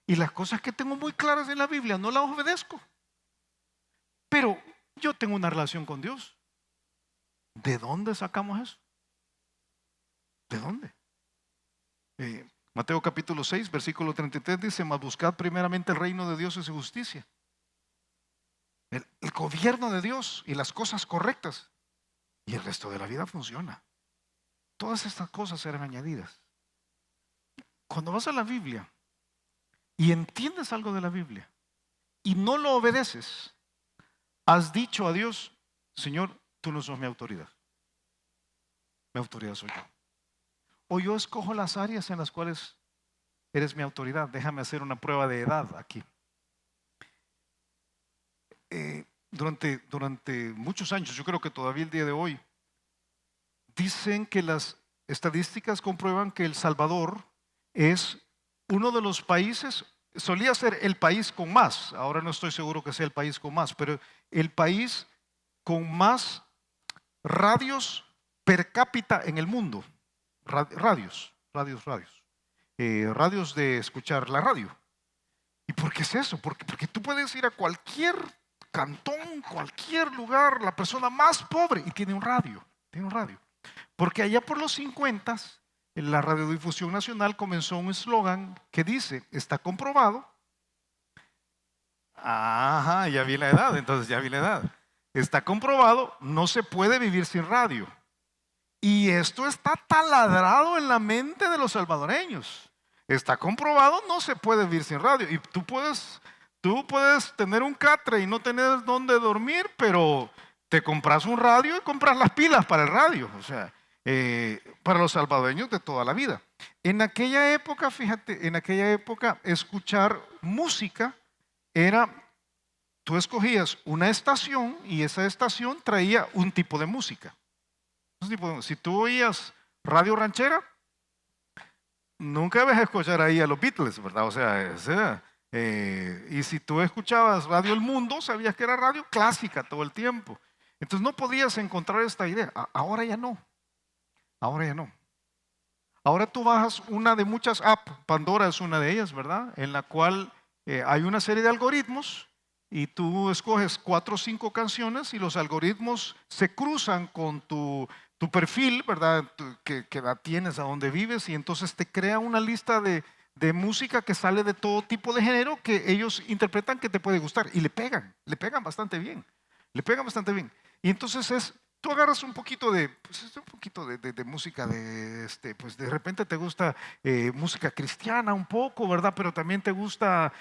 y las cosas que tengo muy claras en la Biblia no las obedezco. Pero yo tengo una relación con Dios. ¿De dónde sacamos eso? ¿De dónde? Mateo capítulo 6, versículo 33 dice: mas buscad primeramente el reino de Dios y su justicia. El gobierno de Dios y las cosas correctas. Y el resto de la vida funciona. Todas estas cosas serán añadidas. Cuando vas a la Biblia y entiendes algo de la Biblia y no lo obedeces, has dicho a Dios: Señor, tú no sos mi autoridad. Mi autoridad soy yo. O yo escojo las áreas en las cuales eres mi autoridad. Déjame hacer una prueba de edad aquí. Durante muchos años, yo creo que todavía el día de hoy, dicen que las estadísticas comprueban que El Salvador es uno de los países, solía ser el país con más, ahora no estoy seguro que sea el país con más, pero el país con más radios per cápita en el mundo. Radios de escuchar la radio. ¿Y por qué es eso? Porque tú puedes ir a cualquier cantón, cualquier lugar, la persona más pobre, y tiene un radio. Porque allá por los 50, en la Radiodifusión Nacional comenzó un eslogan que dice: está comprobado. Ajá, ya vi la edad, entonces ya vi la edad. Está comprobado, no se puede vivir sin radio. Y esto está taladrado en la mente de los salvadoreños. Está comprobado, no se puede vivir sin radio. Y tú puedes tener un catre y no tener dónde dormir, pero te compras un radio y compras las pilas para el radio. O sea, para los salvadoreños de toda la vida. En aquella época, fíjate, escuchar música era, tú escogías una estación y esa estación traía un tipo de música. Si tú oías radio ranchera, nunca ibas a escuchar ahí a los Beatles, ¿verdad? O sea, y si tú escuchabas Radio El Mundo, sabías que era radio clásica todo el tiempo. Entonces no podías encontrar esta idea. Ahora ya no. Ahora tú bajas una de muchas apps, Pandora es una de ellas, ¿verdad? En la cual hay una serie de algoritmos y tú escoges 4 o 5 canciones y los algoritmos se cruzan con tu perfil, ¿verdad? Que edad tienes, a dónde vives, y entonces te crea una lista de música que sale de todo tipo de género que ellos interpretan que te puede gustar y le pegan bastante bien. Y entonces tú agarras un poquito de música pues de repente te gusta música cristiana un poco, ¿verdad? Pero también te gusta,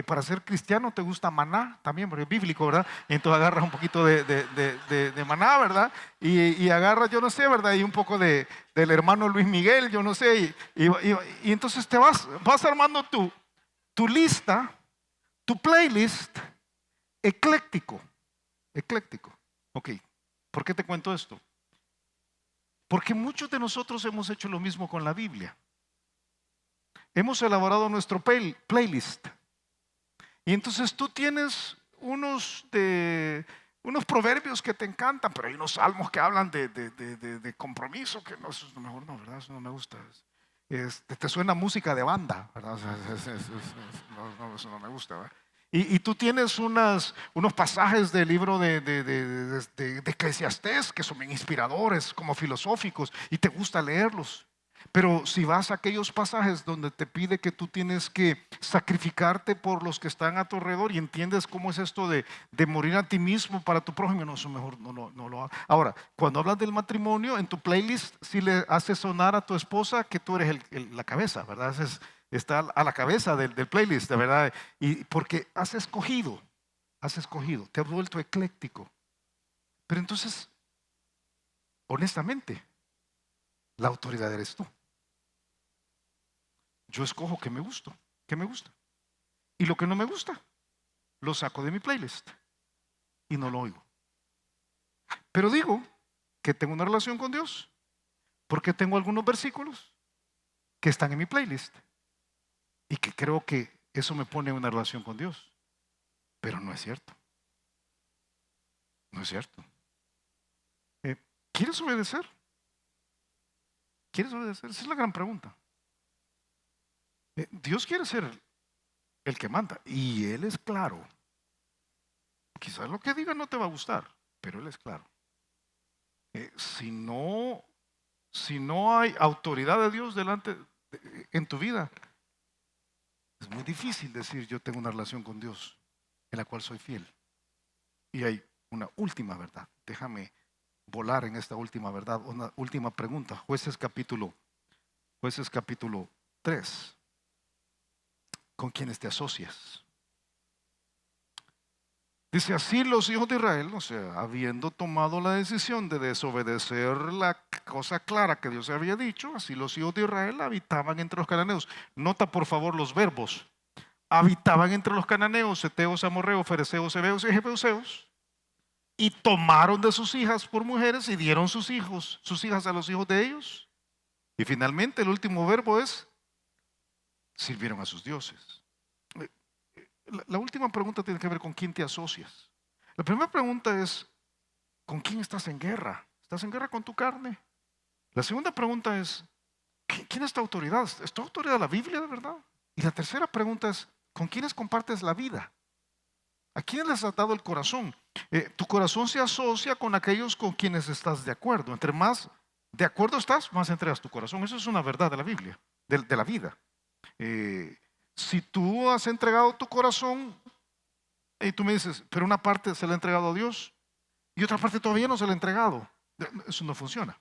para ser cristiano te gusta Maná también, porque es bíblico, ¿verdad? Y entonces agarras un poquito de Maná, ¿verdad? Y agarras, yo no sé, ¿verdad? Y un poco del hermano Luis Miguel, yo no sé. Y entonces te vas armando tu lista, tu playlist ecléctico. Ok. ¿Por qué te cuento esto? Porque muchos de nosotros hemos hecho lo mismo con la Biblia. Hemos elaborado nuestro playlist. Y entonces tú tienes unos proverbios que te encantan, pero hay unos salmos que hablan de compromiso, que no, eso mejor no, ¿verdad? Eso no me gusta. Te suena música de banda, ¿verdad? No, eso no me gusta, ¿verdad? Y tú tienes unos pasajes del libro de Eclesiastés que son bien inspiradores, como filosóficos, y te gusta leerlos. Pero si vas a aquellos pasajes donde te pide que tú tienes que sacrificarte por los que están a tu alrededor y entiendes cómo es esto de morir a ti mismo para tu prójimo, no, eso mejor no lo hagas. Ahora, cuando hablas del matrimonio, en tu playlist si le haces sonar a tu esposa que tú eres la cabeza, ¿verdad? Está a la cabeza del playlist, de verdad. Y porque has escogido, te has vuelto ecléctico. Pero entonces, honestamente, la autoridad eres tú. yo escojo qué me gusta. Y lo que no me gusta, lo saco de mi playlist y no lo oigo. Pero digo que tengo una relación con Dios porque tengo algunos versículos que están en mi playlist y que creo que eso me pone en una relación con Dios. Pero no es cierto. No es cierto. ¿Quieres obedecer? ¿Quieres obedecer? Esa es la gran pregunta. Dios quiere ser el que manda y Él es claro. Quizás lo que diga no te va a gustar, pero Él es claro. Si no hay autoridad de Dios en tu vida, es muy difícil decir yo tengo una relación con Dios en la cual soy fiel. Y hay una última verdad. Déjame volar en esta última verdad, una última pregunta. Jueces capítulo 3. ¿Con quiénes te asocias? Dice así los hijos de Israel, o sea, habiendo tomado la decisión de desobedecer la cosa clara que Dios había dicho, así los hijos de Israel habitaban entre los cananeos. Nota por favor los verbos. Habitaban entre los cananeos, heteos, amorreos, fereceos, heveos y jebuseos, y tomaron de sus hijas por mujeres y dieron sus hijas a los hijos de ellos. Y finalmente el último verbo es sirvieron a sus dioses. La última pregunta tiene que ver con quién te asocias. La primera pregunta es ¿con quién estás en guerra? ¿Estás en guerra con tu carne? La segunda pregunta es ¿quién es tu autoridad? ¿Es tu autoridad la Biblia de verdad? Y la tercera pregunta es ¿con quiénes compartes la vida? ¿A quiénes les has dado el corazón? Tu corazón se asocia con aquellos con quienes estás de acuerdo. Entre más de acuerdo estás, más entregas tu corazón. Eso es una verdad de la Biblia, de la vida. Si tú has entregado tu corazón y tú me dices, pero una parte se la ha entregado a Dios y otra parte todavía no se la ha entregado, eso no funciona.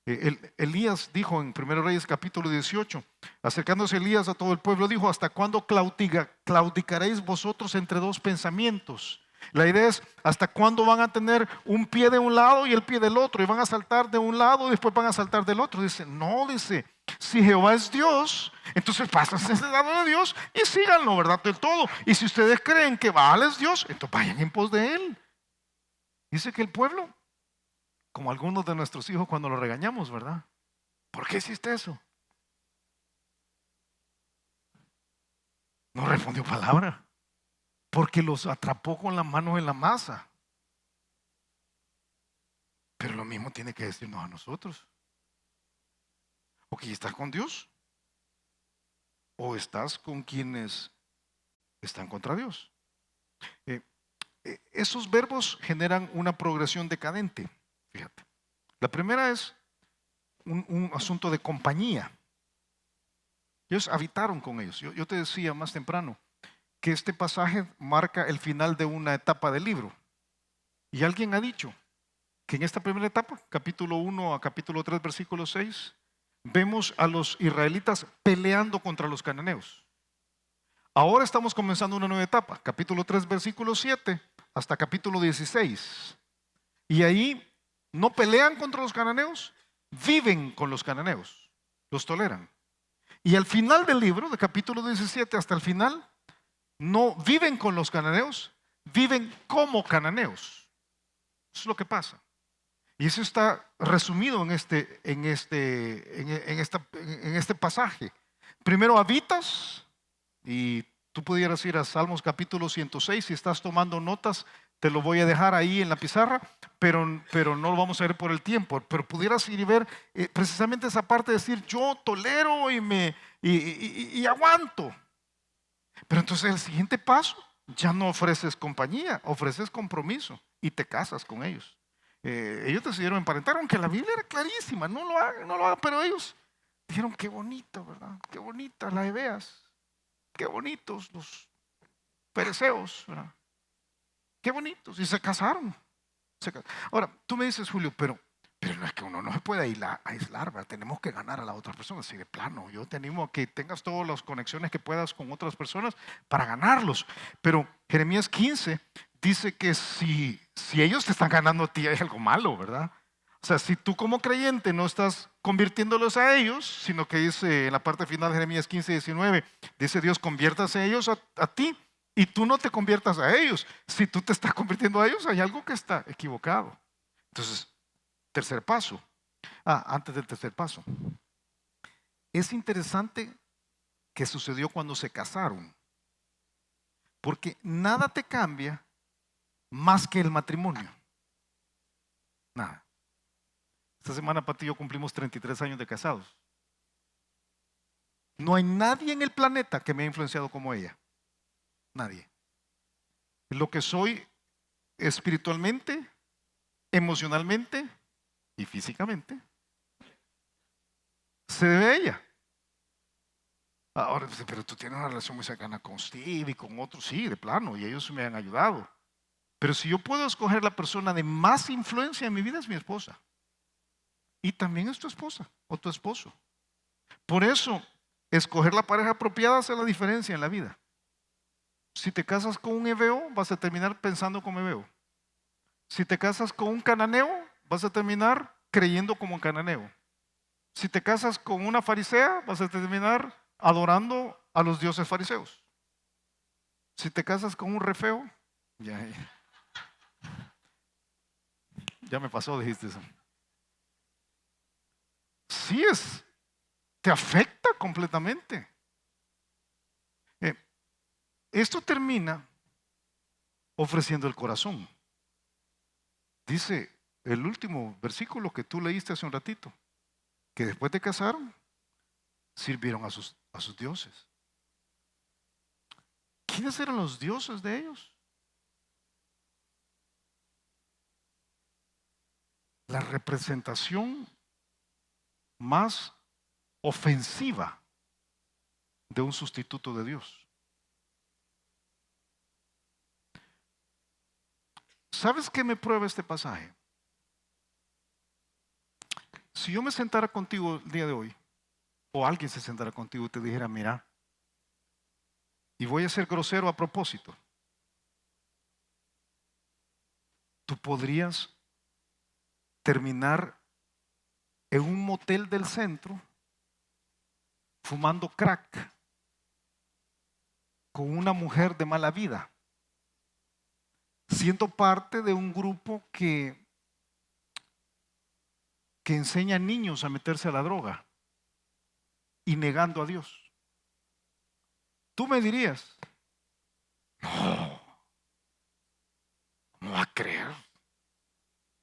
Elías dijo en 1 Reyes capítulo 18, acercándose Elías a todo el pueblo, dijo: ¿hasta cuándo claudicaréis vosotros entre dos pensamientos? La idea es, ¿hasta cuándo van a tener un pie de un lado y el pie del otro? Y van a saltar de un lado y después van a saltar del otro. Dice, no, dice, si Jehová es Dios, entonces pásense del lado de Dios y síganlo, ¿verdad? Del todo. Y si ustedes creen que Baal es Dios, entonces vayan en pos de él. Dice que el pueblo, como algunos de nuestros hijos cuando los regañamos, ¿verdad? ¿Por qué hiciste eso? No respondió palabra. Porque los atrapó con las manos en la masa. Pero lo mismo tiene que decirnos a nosotros. Ok, ¿estás con Dios? ¿O estás con quienes están contra Dios? Esos verbos generan una progresión decadente. Fíjate. La primera es un asunto de compañía. Ellos habitaron con ellos. Yo te decía más temprano que este pasaje marca el final de una etapa del libro. Y alguien ha dicho que en esta primera etapa, capítulo 1 a capítulo 3, versículo 6, vemos a los israelitas peleando contra los cananeos. Ahora estamos comenzando una nueva etapa, capítulo 3, versículo 7 hasta capítulo 16. Y ahí no pelean contra los cananeos, viven con los cananeos, los toleran. Y al final del libro, de capítulo 17 hasta el final, no viven con los cananeos, viven como cananeos. Eso es lo que pasa. Y eso está resumido en este pasaje. Primero habitas, y tú pudieras ir a Salmos capítulo 106, si estás tomando notas, te lo voy a dejar ahí en la pizarra, pero no lo vamos a ver por el tiempo. Pero pudieras ir y ver precisamente esa parte de decir, yo tolero y aguanto. Pero entonces el siguiente paso, ya no ofreces compañía, ofreces compromiso y te casas con ellos. Ellos decidieron emparentar, aunque la Biblia era clarísima, no lo hagan, pero ellos dijeron, qué bonito, ¿verdad? Qué bonitas las heveas, qué bonitos los fereceos, ¿verdad? Qué bonitos, y se casaron. Ahora, tú me dices, Julio, pero no es que uno no se puede aislar, ¿verdad? Tenemos que ganar a la otra persona, así de plano. Yo te animo a que tengas todas las conexiones que puedas con otras personas para ganarlos. Pero Jeremías 15 dice que si ellos te están ganando a ti, hay algo malo, ¿verdad? O sea, si tú como creyente no estás convirtiéndolos a ellos, sino que dice en la parte final de Jeremías 15:19, dice Dios, conviértase a ellos a ti y tú no te conviertas a ellos. Si tú te estás convirtiendo a ellos, hay algo que está equivocado. Entonces, tercer paso. Antes del tercer paso. Es interesante que sucedió cuando se casaron, porque nada te cambia más que el matrimonio. Nada. Esta semana Pati y yo cumplimos 33 años de casados. No hay nadie en el planeta que me ha influenciado como ella. Nadie. Lo que soy espiritualmente, emocionalmente y físicamente se debe a ella. Ahora, pero tú tienes una relación muy cercana con Steve y con otros, sí, de plano, y ellos me han ayudado. Pero si yo puedo escoger la persona de más influencia en mi vida, es mi esposa. Y también es tu esposa o tu esposo. Por eso, escoger la pareja apropiada hace la diferencia en la vida. Si te casas con un heveo, vas a terminar pensando como heveo. Si te casas con un cananeo, vas a terminar creyendo como un cananeo. Si te casas con una farisea, vas a terminar adorando a los dioses fariseos. Si te casas con un refeo, ya me pasó, dijiste eso. Sí, te afecta completamente. Esto termina ofreciendo el corazón. Dice el último versículo que tú leíste hace un ratito, que después de casaron, sirvieron a sus dioses. ¿Quiénes eran los dioses de ellos? La representación más ofensiva de un sustituto de Dios. ¿Sabes qué me prueba este pasaje? Si yo me sentara contigo el día de hoy, o alguien se sentara contigo y te dijera, mira, y voy a ser grosero a propósito, tú podrías terminar en un motel del centro fumando crack con una mujer de mala vida, siendo parte de un grupo que enseña a niños a meterse a la droga y negando a Dios. Tú me dirías, no, no va a creer,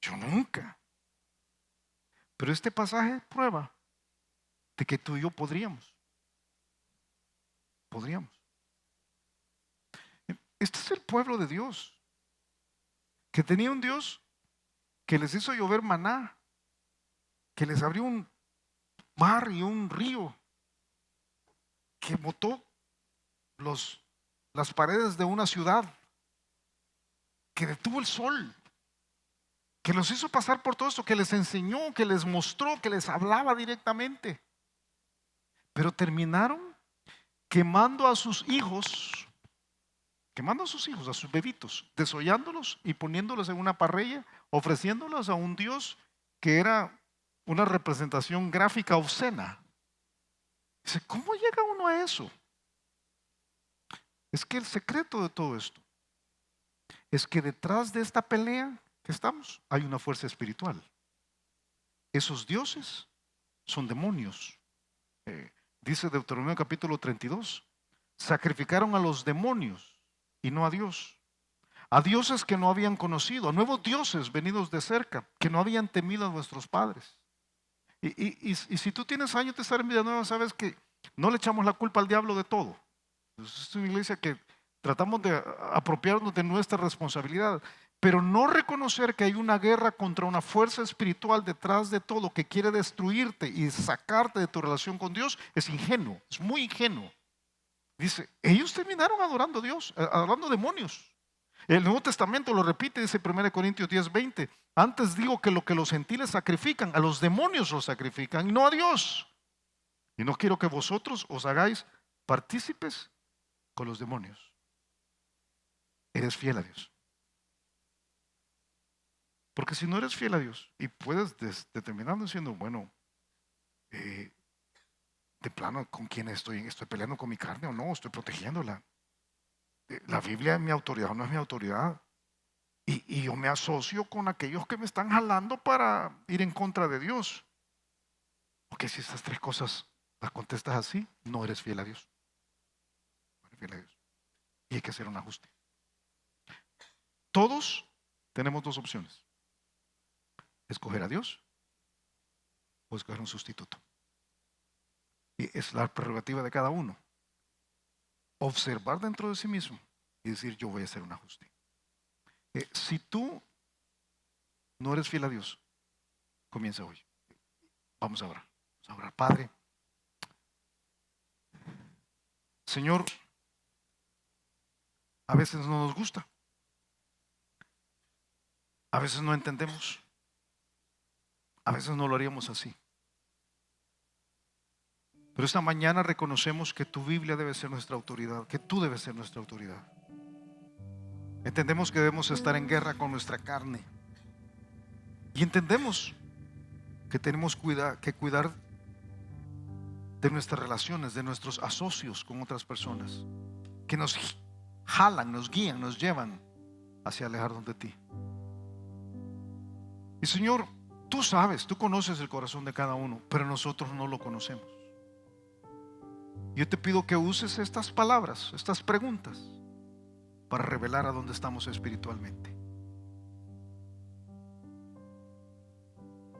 yo nunca. Pero este pasaje prueba de que tú y yo podríamos. Este es el pueblo de Dios, que tenía un Dios que les hizo llover maná, que les abrió un mar y un río, que botó las paredes de una ciudad, que detuvo el sol, que los hizo pasar por todo esto, que les enseñó, que les mostró, que les hablaba directamente. Pero terminaron quemando a sus hijos, a sus bebitos, desollándolos y poniéndolos en una parrilla, ofreciéndolos a un Dios que era una representación gráfica obscena. Dice, ¿cómo llega uno a eso? Es que el secreto de todo esto es que detrás de esta pelea que estamos hay una fuerza espiritual. Esos dioses son demonios. Dice Deuteronomio capítulo 32, sacrificaron a los demonios y no a Dios. A dioses que no habían conocido, a nuevos dioses venidos de cerca, que no habían temido a nuestros padres. Y si tú tienes años de estar en Vida Nueva, sabes que no le echamos la culpa al diablo de todo. Es una iglesia que tratamos de apropiarnos de nuestra responsabilidad, pero no reconocer que hay una guerra contra una fuerza espiritual detrás de todo que quiere destruirte y sacarte de tu relación con Dios es ingenuo, es muy ingenuo. Dice, ellos terminaron adorando a Dios, adorando demonios. El Nuevo Testamento lo repite, dice 1 Corintios 10:20. Antes digo que lo que los gentiles sacrifican, a los demonios los sacrifican y no a Dios. Y no quiero que vosotros os hagáis partícipes con los demonios. Eres fiel a Dios. Porque si no eres fiel a Dios y puedes determinar diciendo, bueno, de plano, ¿con quién estoy? ¿Estoy peleando con mi carne o no? ¿Estoy protegiéndola? La Biblia es mi autoridad o no es mi autoridad. Y yo me asocio con aquellos que me están jalando para ir en contra de Dios. Porque si estas tres cosas las contestas así, no eres fiel a Dios. No eres fiel a Dios. Y hay que hacer un ajuste. Todos tenemos dos opciones: escoger a Dios o escoger un sustituto. Y es la prerrogativa de cada uno. Observar dentro de sí mismo y decir, yo voy a hacer un ajuste. Si tú no eres fiel a Dios, comienza hoy. Vamos a orar. Vamos a orar. Padre, Señor, a veces no nos gusta. A veces no entendemos. A veces no lo haríamos así. Pero esta mañana reconocemos que tu Biblia debe ser nuestra autoridad, que tú debes ser nuestra autoridad. Entendemos que debemos estar en guerra con nuestra carne. Y entendemos que tenemos que cuidar de nuestras relaciones, de nuestros asocios con otras personas, que nos jalan, nos guían, nos llevan hacia alejarnos de ti. Y Señor, tú sabes, tú conoces el corazón de cada uno, pero nosotros no lo conocemos. Yo te pido que uses estas palabras, estas preguntas, para revelar a dónde estamos espiritualmente.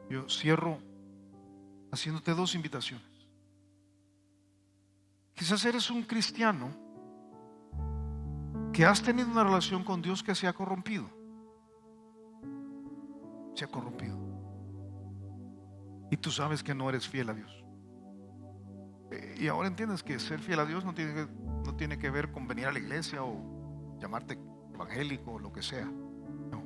Yo cierro haciéndote dos invitaciones. Quizás eres un cristiano que has tenido una relación con Dios que se ha corrompido. Se ha corrompido. Y tú sabes que no eres fiel a Dios. Y ahora entiendes que ser fiel a Dios no tiene que ver con venir a la iglesia o llamarte evangélico o lo que sea. No.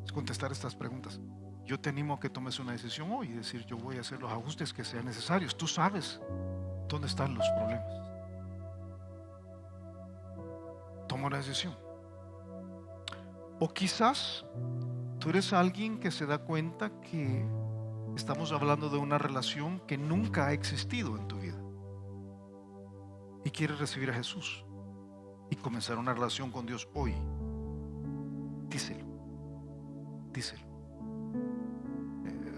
Es contestar estas preguntas. Yo te animo a que tomes una decisión hoy y decir, yo voy a hacer los ajustes que sean necesarios. Tú sabes dónde están los problemas. Toma una decisión. O quizás tú eres alguien que se da cuenta que estamos hablando de una relación que nunca ha existido en tu vida y quieres recibir a Jesús y comenzar una relación con Dios hoy. Díselo.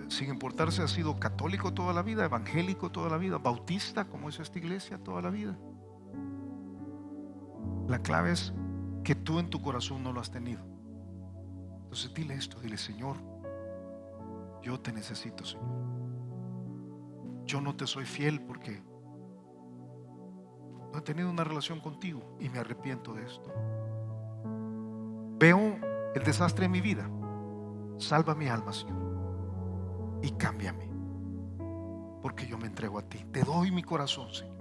Sin importar si has sido católico toda la vida, evangélico toda la vida, bautista como es esta iglesia toda la vida. La clave es que tú en tu corazón no lo has tenido. Entonces dile esto, dile: Señor, yo te necesito, Señor. Yo no te soy fiel porque no he tenido una relación contigo y me arrepiento de esto. Veo el desastre en mi vida. Salva mi alma, Señor, y cámbiame, porque yo me entrego a ti. Te doy mi corazón, Señor.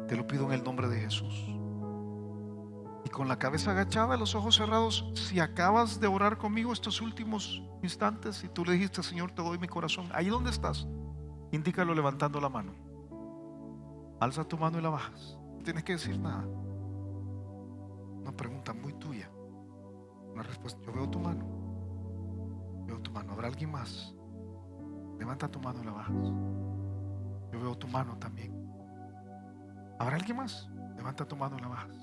Te lo pido en el nombre de Jesús. Y con la cabeza agachada, los ojos cerrados, si acabas de orar conmigo estos últimos instantes y tú le dijiste: Señor, te doy mi corazón, ahí donde estás, indícalo levantando la mano. Alza tu mano y la bajas. No tienes que decir nada. Una pregunta muy tuya, una respuesta. Yo veo tu mano. Veo tu mano. ¿Habrá alguien más? Levanta tu mano y la bajas. Yo veo tu mano también. ¿Habrá alguien más? Levanta tu mano y la bajas.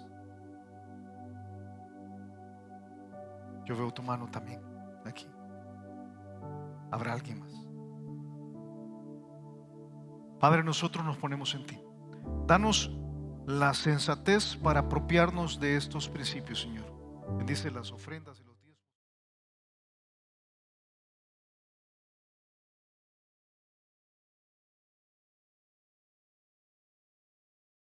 Yo veo tu mano también aquí. ¿Habrá alguien más? Padre, nosotros nos ponemos en ti. Danos la sensatez para apropiarnos de estos principios, Señor. Bendice las ofrendas.